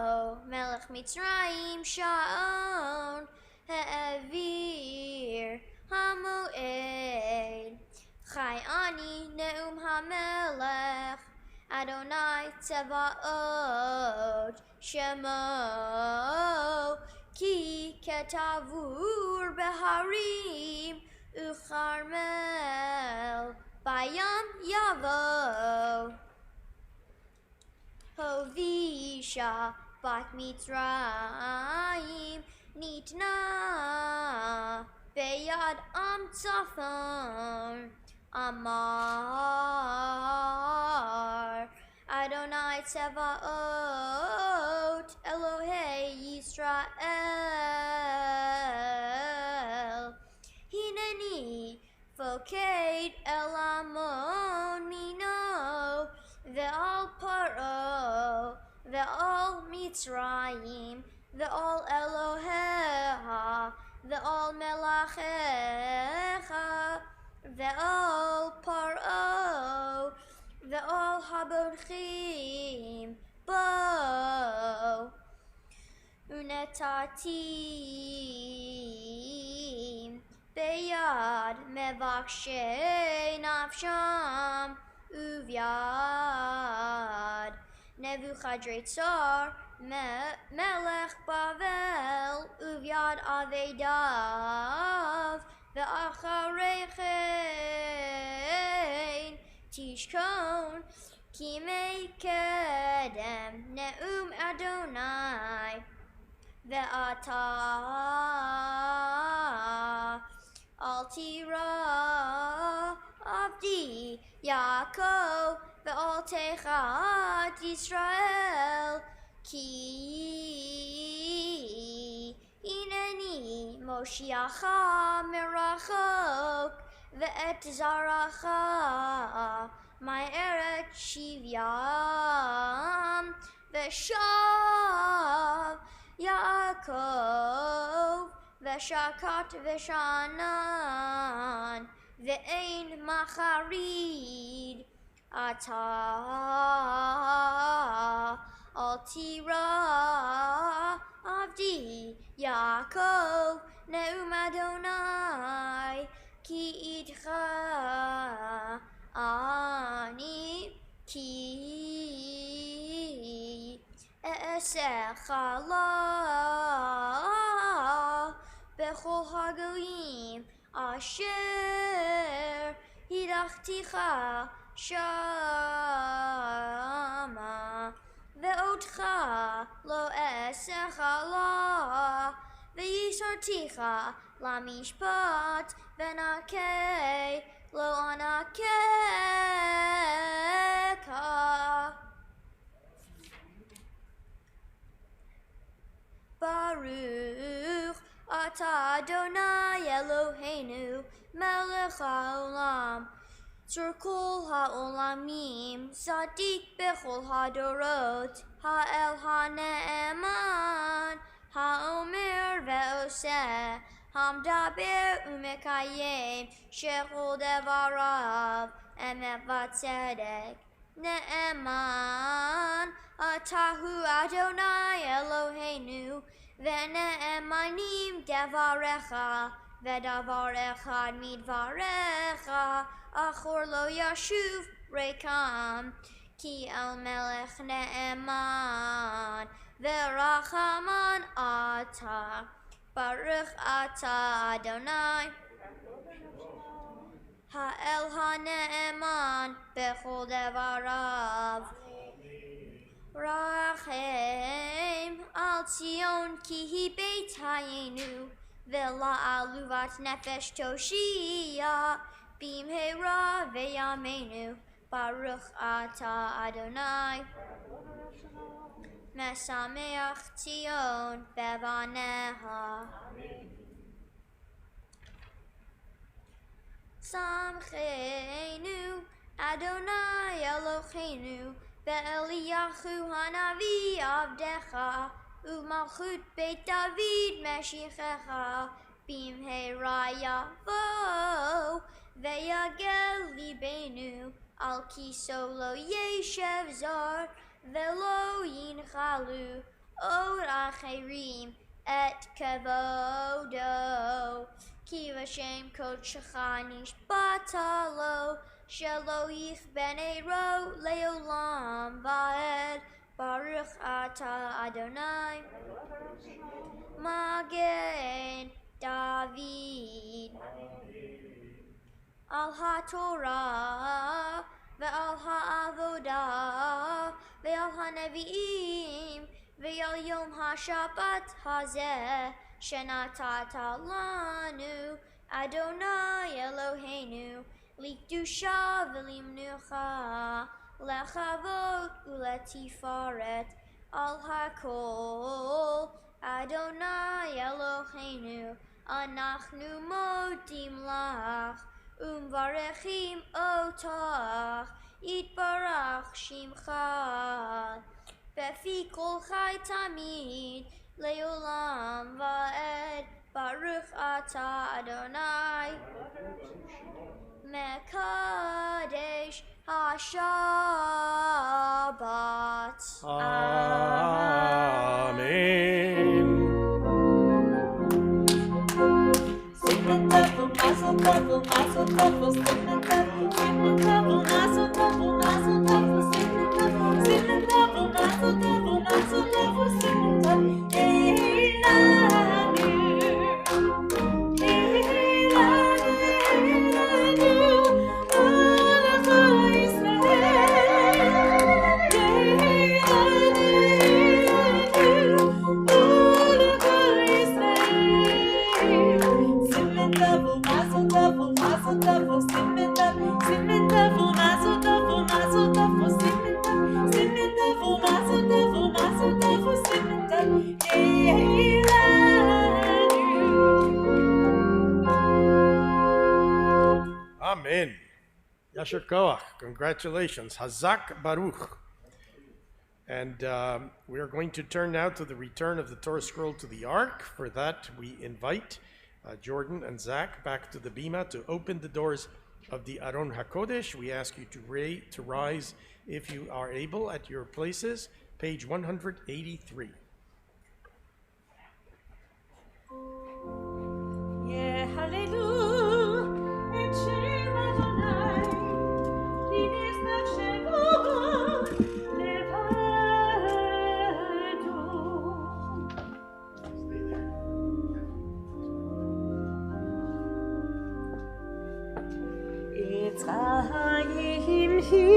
Melech Mitzrayim Shaon Ha'avir Hamoed Chai Ani Neum HaMelech Adonai Tzevaot Shemo Ki Ketavur Beharim Ucharmel Bayam Yavo Hovisha bat Mitzrayim nitna beyad am tzafon amar Adonai Tzevaot Elohei Yisrael Hineni Foked El Amon Mino Ve'al Paro, Ve'al Mitzrayim, Ve'al Elohecha, Ve'al Melachecha, Ve'al Paro, Ve'al Haborchim, Bo, Unetatim, Beyad Mevakshe Nafsham, Uvyad Nebuchadrezzar melech Bavel uvyad avedav ve'acharei chen tishkon kimei kedem ne'um Adonai ve'ata al tira avdi Yaakov ve'al techat Yisrael ki ineni Moshiacha merachok ve'et zaracha ma'eret shivyam ve'shav Yaakov ve'shakat ve'shanan ve'ein macharid ata al tira avdi Yaakov ne'um Adonai ki idcha ani ki e'esecha la bechol hagoyim asher hidachticha shama ve'otcha lo e'esecha la ve'yisarticha lamishpat venakei lo anakeka Baruch Ata Adonai Eloheinu Melech HaOlam Tzur Kol HaOlamim Zadik Bechol HaDorot Ha'el HaNe'eman HaOmer Ve'oseh Hamdaber Umekayem Shechol Devarav Emet Vatzedek Ne'eman Atahu Adonai Eloheinu Ve'ne'emanim Devarecha Ve'davar echad midvarecha Achor lo yashuv rekam Ki el melech ne'eman Ve'rachaman ata Baruch ata Adonai Ha'el ha'ne'eman Bechol devarav Rachem al Zion ki hi beit hayenu Vela aluvat nefesh toshia bimheira veyamenu Baruch ata Adonai Mesameach Zion bevaneha Samchenu Adonai Eloheinu Ve'eliyahu hanavi avdecha U'malchut Beit David Meshichecha Bimheira yavo Ve'yagel libenu Al kiso lo yeshev zar Ve'lo yinchalu Od acherim Et kevodo Ki v'shem kodshecha nishbata lo Shelo ich beneiro leolam va'ed Baruch ata Adonai Magen David Al ha-Torah Ve'al ha'avodah Ve'al ha'nevi'im Ve'al yom ha'shabbat hazeh Shenatata lanu Adonai Eloheinu Likdusha v'limnucha Lechavot u'letifaret Al hakol Adonai Eloheinu Anachnu modim lach Umvarechim otach Yitbarach shimcha Befi kol chai tamid Leolam va'ed Baruch ata Adonai Mekadesh HaShabbat. Amen. Sing the devil, mazel devil, mazel devil, sing the devil, mazel devil, mazel devil, sing the devil, mazel devil, mazel devil, sing the devil. mazel tov, mazel tov, simmen tov, mazel tov, mazel tov, simmen tov, mazel tov, mazel tov, simmen tov, Amen. Yasher Koach. Congratulations. Hazak Baruch. And we are going to turn now to the return of the Torah scroll to the ark. For that, we invite Jordan and Zach back to the bima to open the doors of the Aron HaKodesh. We ask you to rise if you are able at your places. Page 183. Yeah, hallelujah, and Shem Adonai, Linis Nafshenu, Levado. Yitzchayim hi,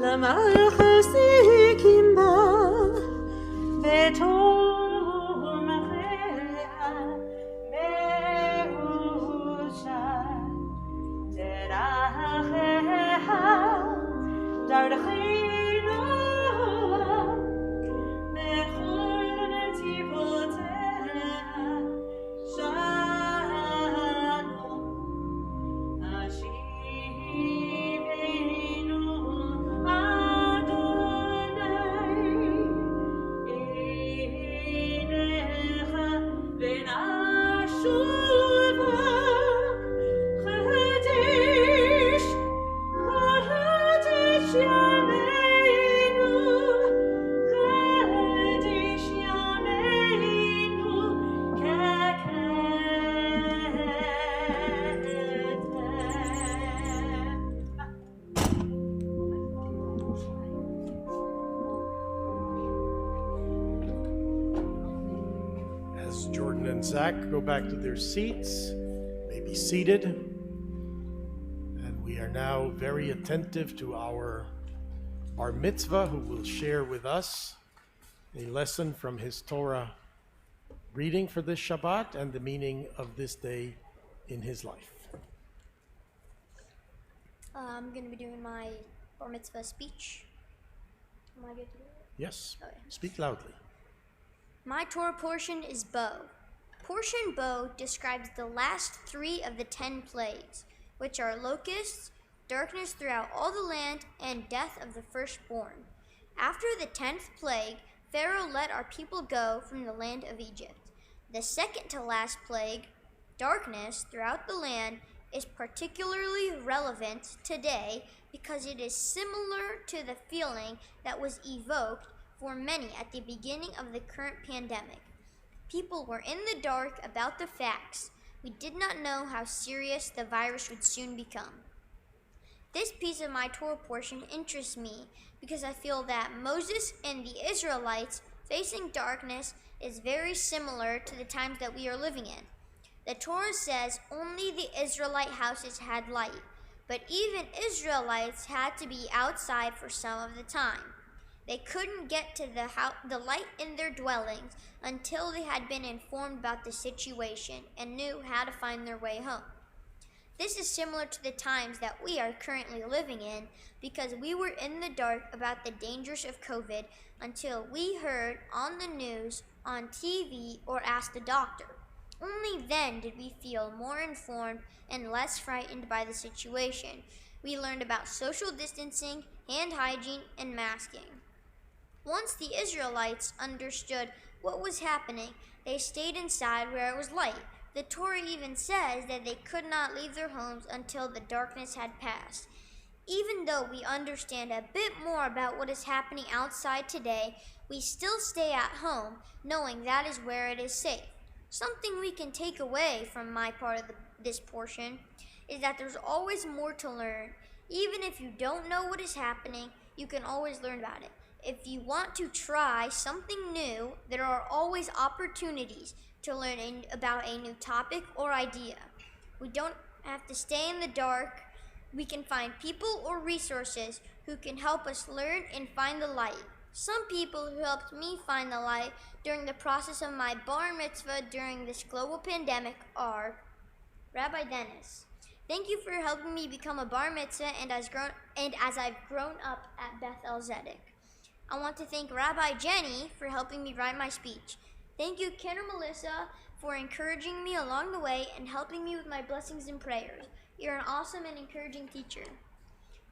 Lamachasikim ba, Vetor Machea, Beusha, Teracheha, Dardachino, Bechor Netivoteha, Shalom, Ashivenu Adonai, Einecha V'nashuva, Chodesh, Chodesh Yameinu, Chodesh Yameinu, As Jordan and Zach go back to their seats, may be seated. And we are now very attentive to our Bar Mitzvah, who will share with us a lesson from his Torah reading for this Shabbat and the meaning of this day in his life. I'm going to be doing my bar mitzvah speech. Am I good to do it? Yes, Okay. speak loudly. My Torah portion is Bo. Portion Bo describes the last 3 of the 10 plagues, which are locusts, darkness throughout all the land, and death of the firstborn. After the 10th plague, Pharaoh let our people go from the land of Egypt. The second to last plague, darkness throughout the land, is particularly relevant today because it is similar to the feeling that was evoked for many at the beginning of the current pandemic. People were in the dark about the facts. We did not know how serious the virus would soon become. This piece of my Torah portion interests me because I feel that Moses and the Israelites facing darkness is very similar to the times that we are living in. The Torah says only the Israelite houses had light, but even Israelites had to be outside for some of the time. They couldn't get to the light in their dwellings until they had been informed about the situation and knew how to find their way home. This is similar to the times that we are currently living in because we were in the dark about the dangers of COVID until we heard on the news, on TV, or asked a doctor. Only then did we feel more informed and less frightened by the situation. We learned about social distancing, hand hygiene, and masking. Once the Israelites understood what was happening, they stayed inside where it was light. The Torah even says that they could not leave their homes until the darkness had passed. Even though we understand a bit more about what is happening outside today, we still stay at home, knowing that is where it is safe. Something we can take away from my part of this portion is that there's always more to learn. Even if you don't know what is happening, you can always learn about it. If you want to try something new, there are always opportunities to learn about a new topic or idea. We don't have to stay in the dark. We can find people or resources who can help us learn and find the light. Some people who helped me find the light during the process of my bar mitzvah during this global pandemic are Rabbi Dennis. Thank you for helping me become a bar mitzvah and as I've grown up at Beth-El Zedek. I want to thank Rabbi Jenny for helping me write my speech. Thank you, Ken and Melissa, for encouraging me along the way and helping me with my blessings and prayers. You're an awesome and encouraging teacher.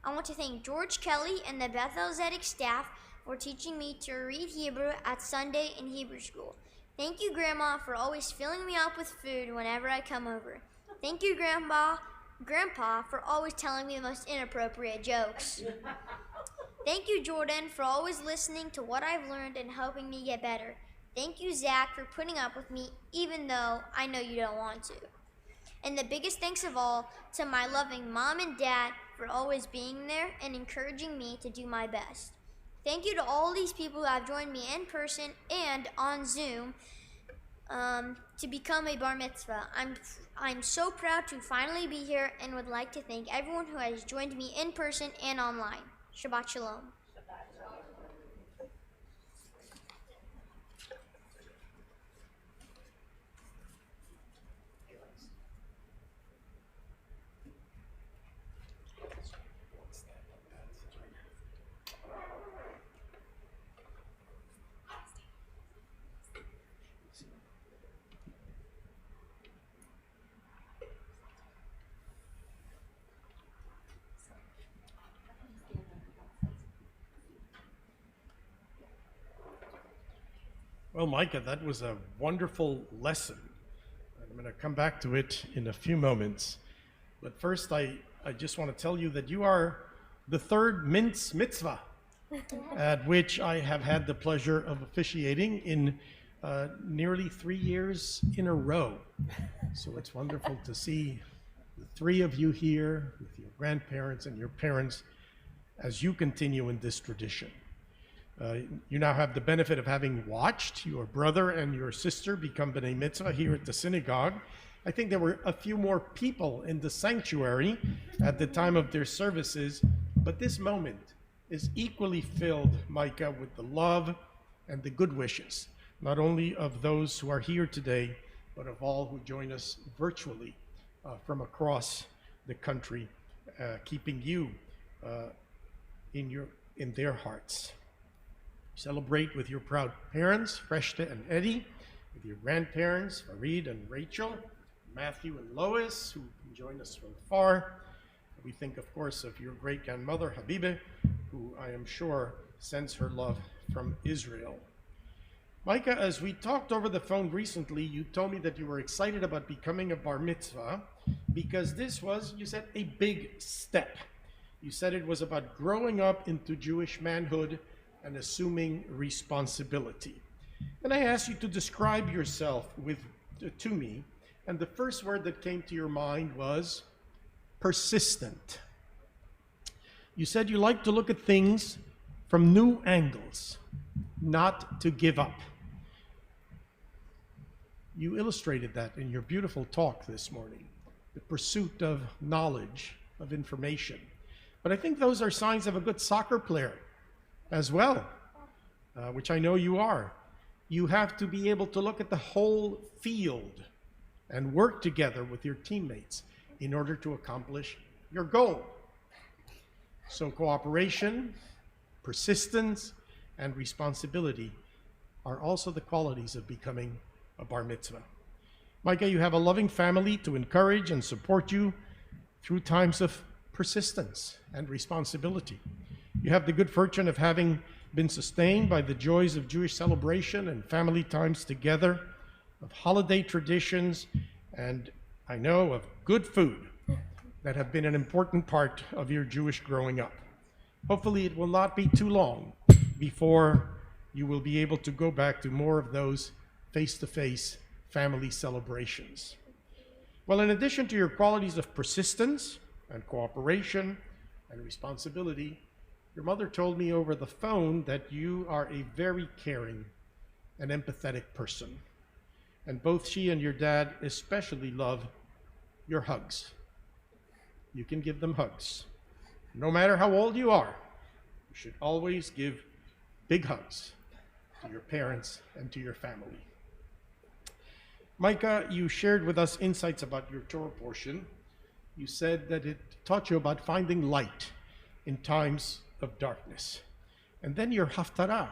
I want to thank George Kelly and the Beth-El Zedek staff for teaching me to read Hebrew at Sunday in Hebrew school. Thank you, Grandma, for always filling me up with food whenever I come over. Thank you, Grandpa, for always telling me the most inappropriate jokes. Thank you, Jordan, for always listening to what I've learned and helping me get better. Thank you, Zach, for putting up with me, even though I know you don't want to. And the biggest thanks of all to my loving mom and dad for always being there and encouraging me to do my best. Thank you to all these people who have joined me in person and on Zoom to become a bar mitzvah. I'm so proud to finally be here and would like to thank everyone who has joined me in person and online. Shabbat Shalom. Well, Micah, that was a wonderful lesson. I'm going to come back to it in a few moments. But first, I just want to tell you that you are the third mitzvah at which I have had the pleasure of officiating in nearly 3 years in a row. So it's wonderful to see the three of you here with your grandparents and your parents as you continue in this tradition. You now have the benefit of having watched your brother and your sister become B'nai Mitzvah here at the synagogue. I think there were a few more people in the sanctuary at the time of their services, but this moment is equally filled, Micah, with the love and the good wishes, not only of those who are here today, but of all who join us virtually from across the country, keeping you in their hearts. Celebrate with your proud parents, Freshta and Eddie, with your grandparents, Farid and Rachel, Matthew and Lois, who can join us from afar. We think, of course, of your great-grandmother, Habibe, who I am sure sends her love from Israel. Micah, as we talked over the phone recently, you told me that you were excited about becoming a bar mitzvah because this was, you said, a big step. You said it was about growing up into Jewish manhood and assuming responsibility. And I asked you to describe yourself to me, and the first word that came to your mind was persistent. You said you like to look at things from new angles, not to give up. You illustrated that in your beautiful talk this morning, the pursuit of knowledge, of information. But I think those are signs of a good soccer player as well, which I know you are. You have to be able to look at the whole field and work together with your teammates in order to accomplish your goal. So cooperation, persistence, and responsibility are also the qualities of becoming a bar mitzvah. Micah, you have a loving family to encourage and support you through times of persistence and responsibility. You have the good fortune of having been sustained by the joys of Jewish celebration and family times together, of holiday traditions, and I know of good food that have been an important part of your Jewish growing up. Hopefully it will not be too long before you will be able to go back to more of those face-to-face family celebrations. Well, in addition to your qualities of persistence and cooperation and responsibility, your mother told me over the phone that you are a very caring and empathetic person. And both she and your dad especially love your hugs. You can give them hugs. No matter how old you are, you should always give big hugs to your parents and to your family. Micah, you shared with us insights about your Torah portion. You said that it taught you about finding light in times of darkness. And then your Haftarah.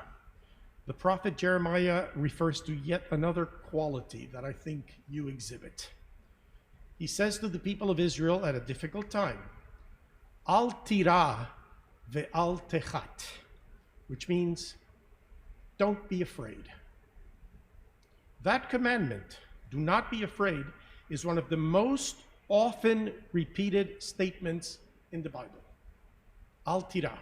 The prophet Jeremiah refers to yet another quality that I think you exhibit. He says to the people of Israel at a difficult time, Al tira ve'al techat, which means don't be afraid. That commandment, do not be afraid, is one of the most often repeated statements in the Bible. Al tira.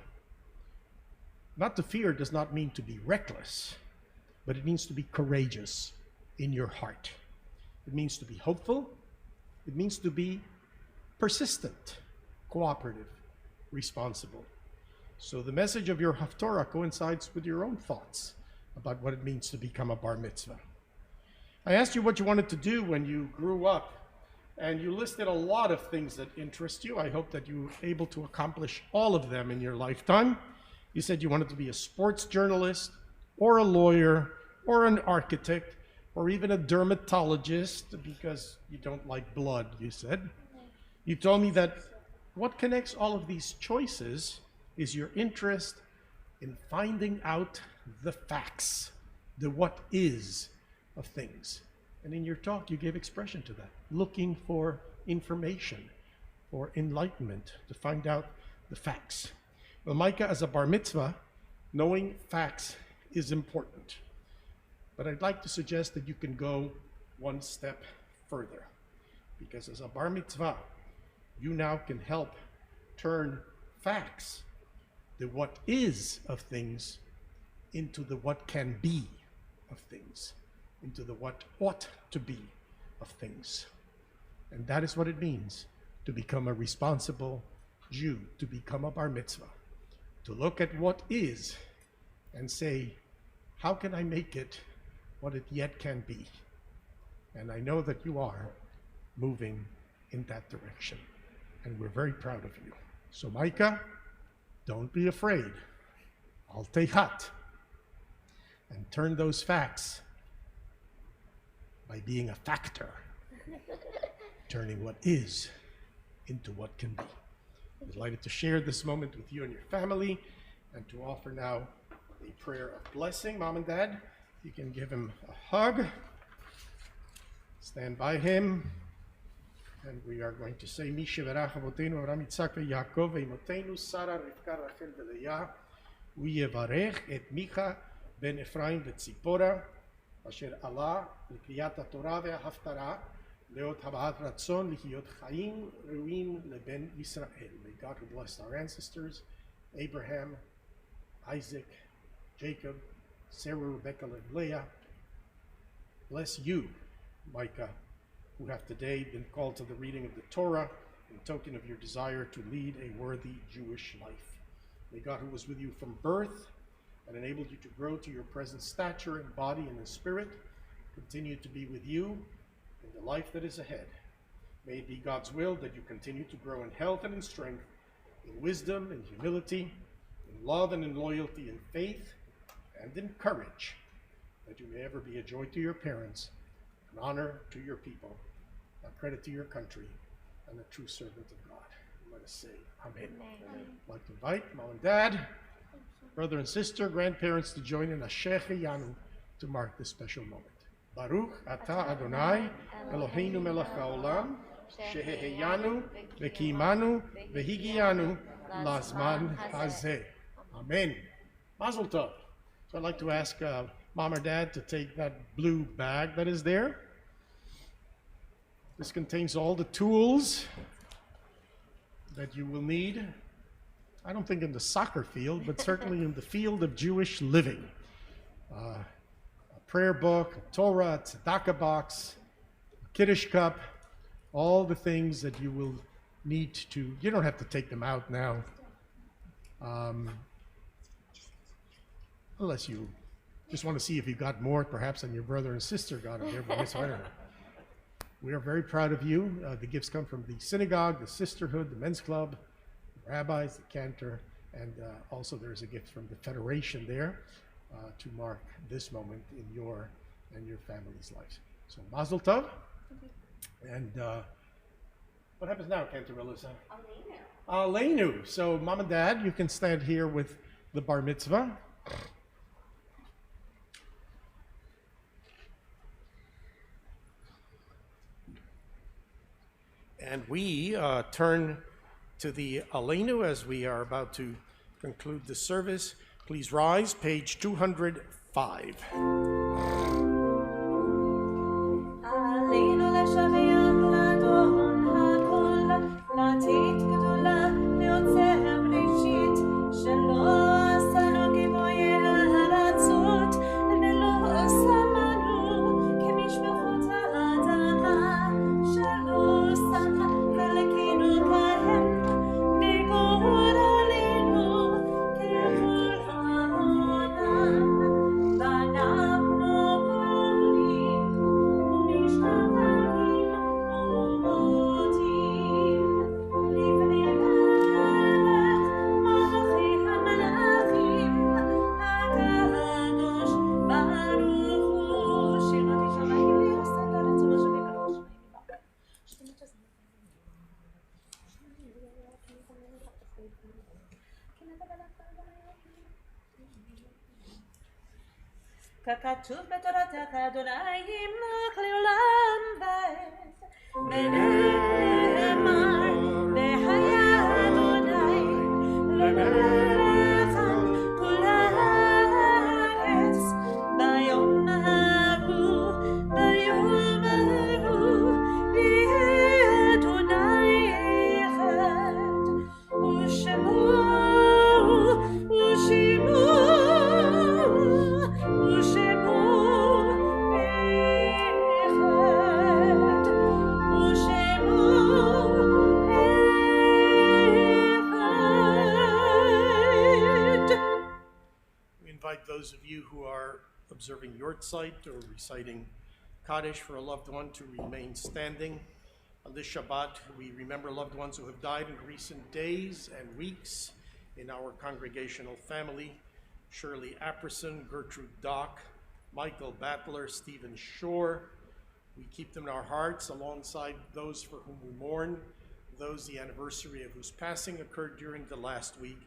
Not to fear does not mean to be reckless, but it means to be courageous in your heart. It means to be hopeful. It means to be persistent, cooperative, responsible. So the message of your Haftorah coincides with your own thoughts about what it means to become a bar mitzvah. I asked you what you wanted to do when you grew up, and you listed a lot of things that interest you. I hope that you were able to accomplish all of them in your lifetime. You said you wanted to be a sports journalist, or a lawyer, or an architect, or even a dermatologist, because you don't like blood, you said. You told me that what connects all of these choices is your interest in finding out the facts, the what is of things. And in your talk, you gave expression to that, looking for information, for enlightenment, to find out the facts. Well, Micah, as a bar mitzvah, knowing facts is important. But I'd like to suggest that you can go one step further. Because as a bar mitzvah, you now can help turn facts, the what is of things, into the what can be of things, into the what ought to be of things. And that is what it means to become a responsible Jew, to become a bar mitzvah. To look at what is and say, how can I make it what it yet can be? And I know that you are moving in that direction. And we're very proud of you. So Micah, don't be afraid. Al teichat. And turn those facts by being a factor, turning what is into what can be. I'm delighted to share this moment with you and your family, and to offer now a prayer of blessing. Mom and Dad, you can give him a hug. Stand by him. And we are going to say, Mi shevarach avotenu Avraham Yitzhak veYaakov ve'imotenu Sarah Rivka Rachel veLeah u'yevarech et Micha ben Ephraim veTzipora asher ala l'kriyat haTorah ve'haftarah leot haba'at ratzon lichiyot chaim ruim leben Yisrael. May God who blessed our ancestors, Abraham, Isaac, Jacob, Sarah, Rebecca, and Leah, bless you, Micah, who have today been called to the reading of the Torah in token of your desire to lead a worthy Jewish life. May God, who was with you from birth and enabled you to grow to your present stature in body and in spirit, continue to be with you in the life that is ahead. May it be God's will that you continue to grow in health and in strength, in wisdom and humility, in love and in loyalty, in faith and in courage, that you may ever be a joy to your parents, an honor to your people, a credit to your country, and a true servant of God. Let us say Amen. I'd like to invite Mom and Dad, brother and sister, grandparents to join in Ashech Yanu to mark this special moment. Baruch Ata Adonai Eloheinu melech haolam sheheheyanu v'kimanu v'higiyanu lazman hazeh. Amen. Mazel tov. So I'd like to ask Mom or Dad to take that blue bag that is there. This contains all the tools that you will need. I don't think in the soccer field, but certainly in the field of Jewish living. A prayer book, a Torah, a tzedakah box, a Kiddush cup, all the things that you will need to, you don't have to take them out now. Unless you just want to see if you got more, perhaps, than your brother and sister got it there, but I don't know. We are very proud of you. The gifts come from the synagogue, the sisterhood, the men's club, the rabbis, the cantor, and also there's a gift from the federation there to mark this moment in your and your family's lives. So Mazel Tov. And what happens now, Cantarilla? Aleinu. So Mom and Dad, you can stand here with the bar mitzvah. And we turn to the Aleinu as we are about to conclude the service. Please rise, page 205. עלינו לשבח לאדון הכל, לעתיד גדולה מעוצר בראשית, שלא עשנו גילויי הארצות, ולא שמנו כמשפחות האדמה, שלא שמה חלקינו בהם, בגורלנו ככל המונם, ואנחנו קוראים משתחווים ומודים לפני מלך מלכי המלכים הקדוש ברוך הוא. שירתי שמיים ויעשת ארץ ומשאבי קדוש ככתוב בתורתך אדוני ימלך לעולם ועד ונאמר והיה אדוני למלך על כל הארץ ביום ההוא יהיה אדוני אחד ושמו those of you who are observing Yortzeit or reciting Kaddish for a loved one to remain standing. On this Shabbat, we remember loved ones who have died in recent days and weeks in our congregational family. Shirley Apperson, Gertrude Dock, Michael Battler, Stephen Shore. We keep them in our hearts alongside those for whom we mourn, those the anniversary of whose passing occurred during the last week.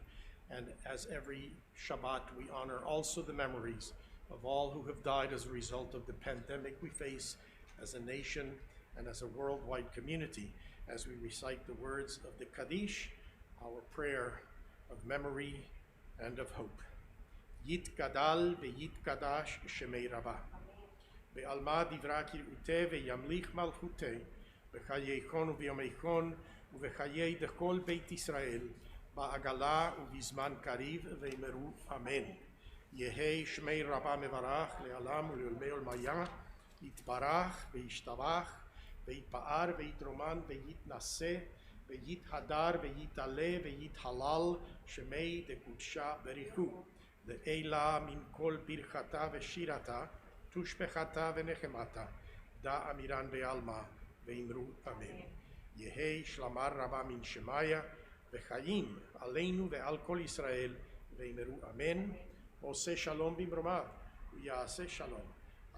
And as every Shabbat, we honor also the memories of all who have died as a result of the pandemic we face as a nation and as a worldwide community, as we recite the words of the Kaddish, our prayer of memory and of hope. Yit gadal ve'yit kadash shemei rabah. Ve'alma divra kir'uteh ve'yamlich malchuteh. Ve'chayeichon u'v'yomeichon u'v'chayei dechol Beit Israel. Ba'agala u'bizman kariv ve'meru amen. Yehei shmei rabah mevarach le'alam u'le'olmei olmaya. Yitbarach ve'yishtabach ve'yitpa'ar ve'yitroman ve'yitnaseh ve'yithadar ve'yitale ve'yithalal shemei dekudsha berichu. Ve'ela min kol birchata ve'shirata tushpechata ve'nechemata da amiran ve'alma ve'imru amen. Yehei shlamar rabah min shemaya ve'chayim aleinu ve'al kol Yisrael ve'imru amen. Oseh shalom bimromav u'yaseh shalom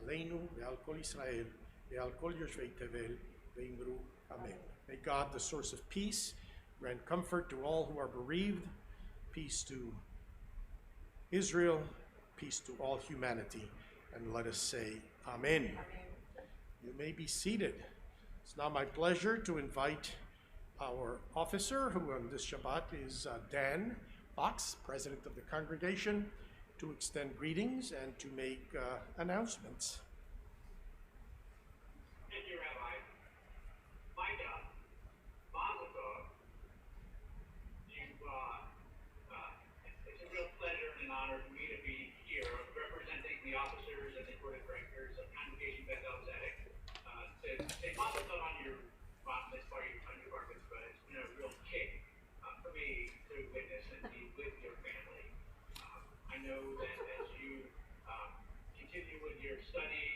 aleinu ve'al kol Yisrael ve'al kol yoshvei tevel ve'imru amen. May God, the source of peace, grant comfort to all who are bereaved, peace to Israel, peace to all humanity, and let us say amen. You may be seated. It's now my pleasure to invite our officer, who on this Shabbat is Dan Fox, president of the congregation, to extend greetings and to make announcements. Thank you, Rabbi. Micah, Mazel Tov. It's a real pleasure and an honor for me to be here representing the officers and the board of directors of Congregation Beth-El to say Mazel Tov on your bar mitzvah, but it's been a real kick for me to witness and be with your family. I know that as you continue with your study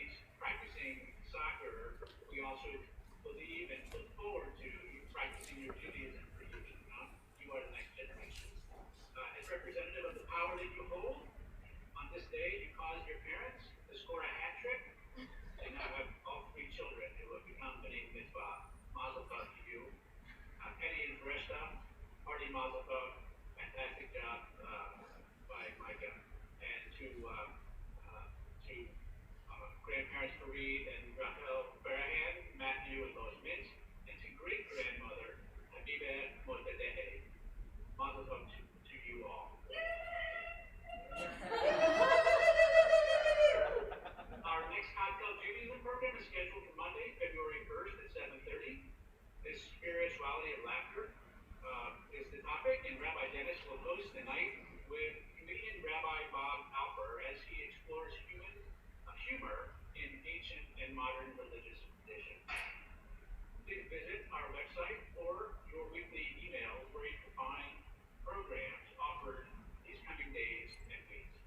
Mazel Tov. Fantastic job by Micah. And to grandparents Fareed and Rachel Barahan, Matthew and Lois Mintz, and to great-grandmother Habiba Motadehe. Mazel Tov to you all. Our next cocktail Judaism program is scheduled for Monday, February 1st at 7:30. This spirituality of laughter is the topic, and Rabbi Dennis will host the night with comedian Rabbi Bob Alper as he explores humor in ancient and modern religious traditions. Please visit our website or your weekly emails where you can find programs offered these coming days and weeks.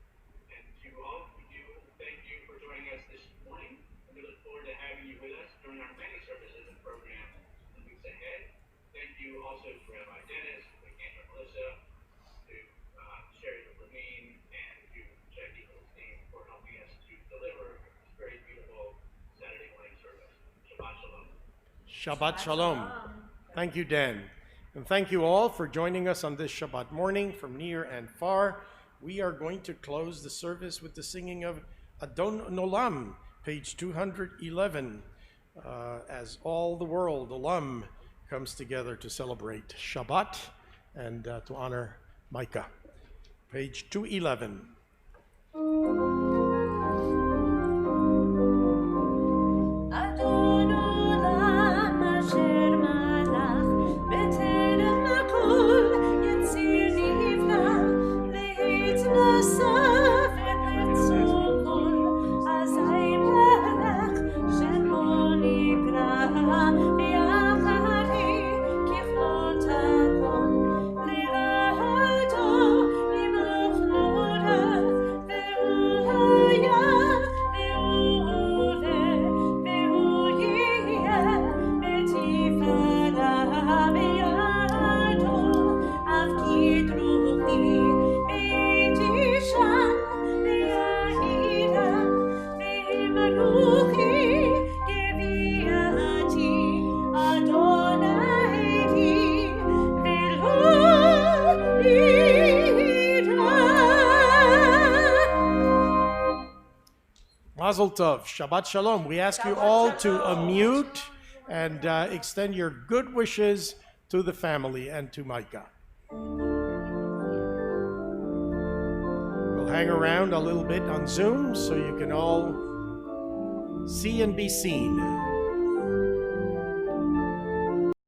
And to all of you, thank you for joining us this morning, and we look forward to having you with us during our many services and programs in the weeks ahead. Thank you also to Rabbi Dennis, to Cantor Melissa, to Sherry Levine, and to Jackie Goldstein for helping us to deliver this very beautiful Saturday morning service. Shabbat Shalom. Shabbat Shalom. Thank you, Dan. And thank you all for joining us on this Shabbat morning from near and far. We are going to close the service with the singing of Adon Nolam, page 211, as all the world, Olam, comes together to celebrate Shabbat and to honor Micah. Page 211. Adon olam asher malach b'terem hakol yetzir nivna להתנסה ולרצות כל אזי מלך שמו נקרא יחדי ככלות הכל לרעתו למלוך נורא והוא היה והוא עולה והוא יהיה בתפארה בידו אף כדרוכי בתשען ביעידה במלוכי גביעתי אדוני לי ולא ידע. Mazel Tov, Shabbat Shalom. We ask you all to unmute and extend your good wishes to the family and to Micah. We'll hang around a little bit on Zoom so you can all see and be seen.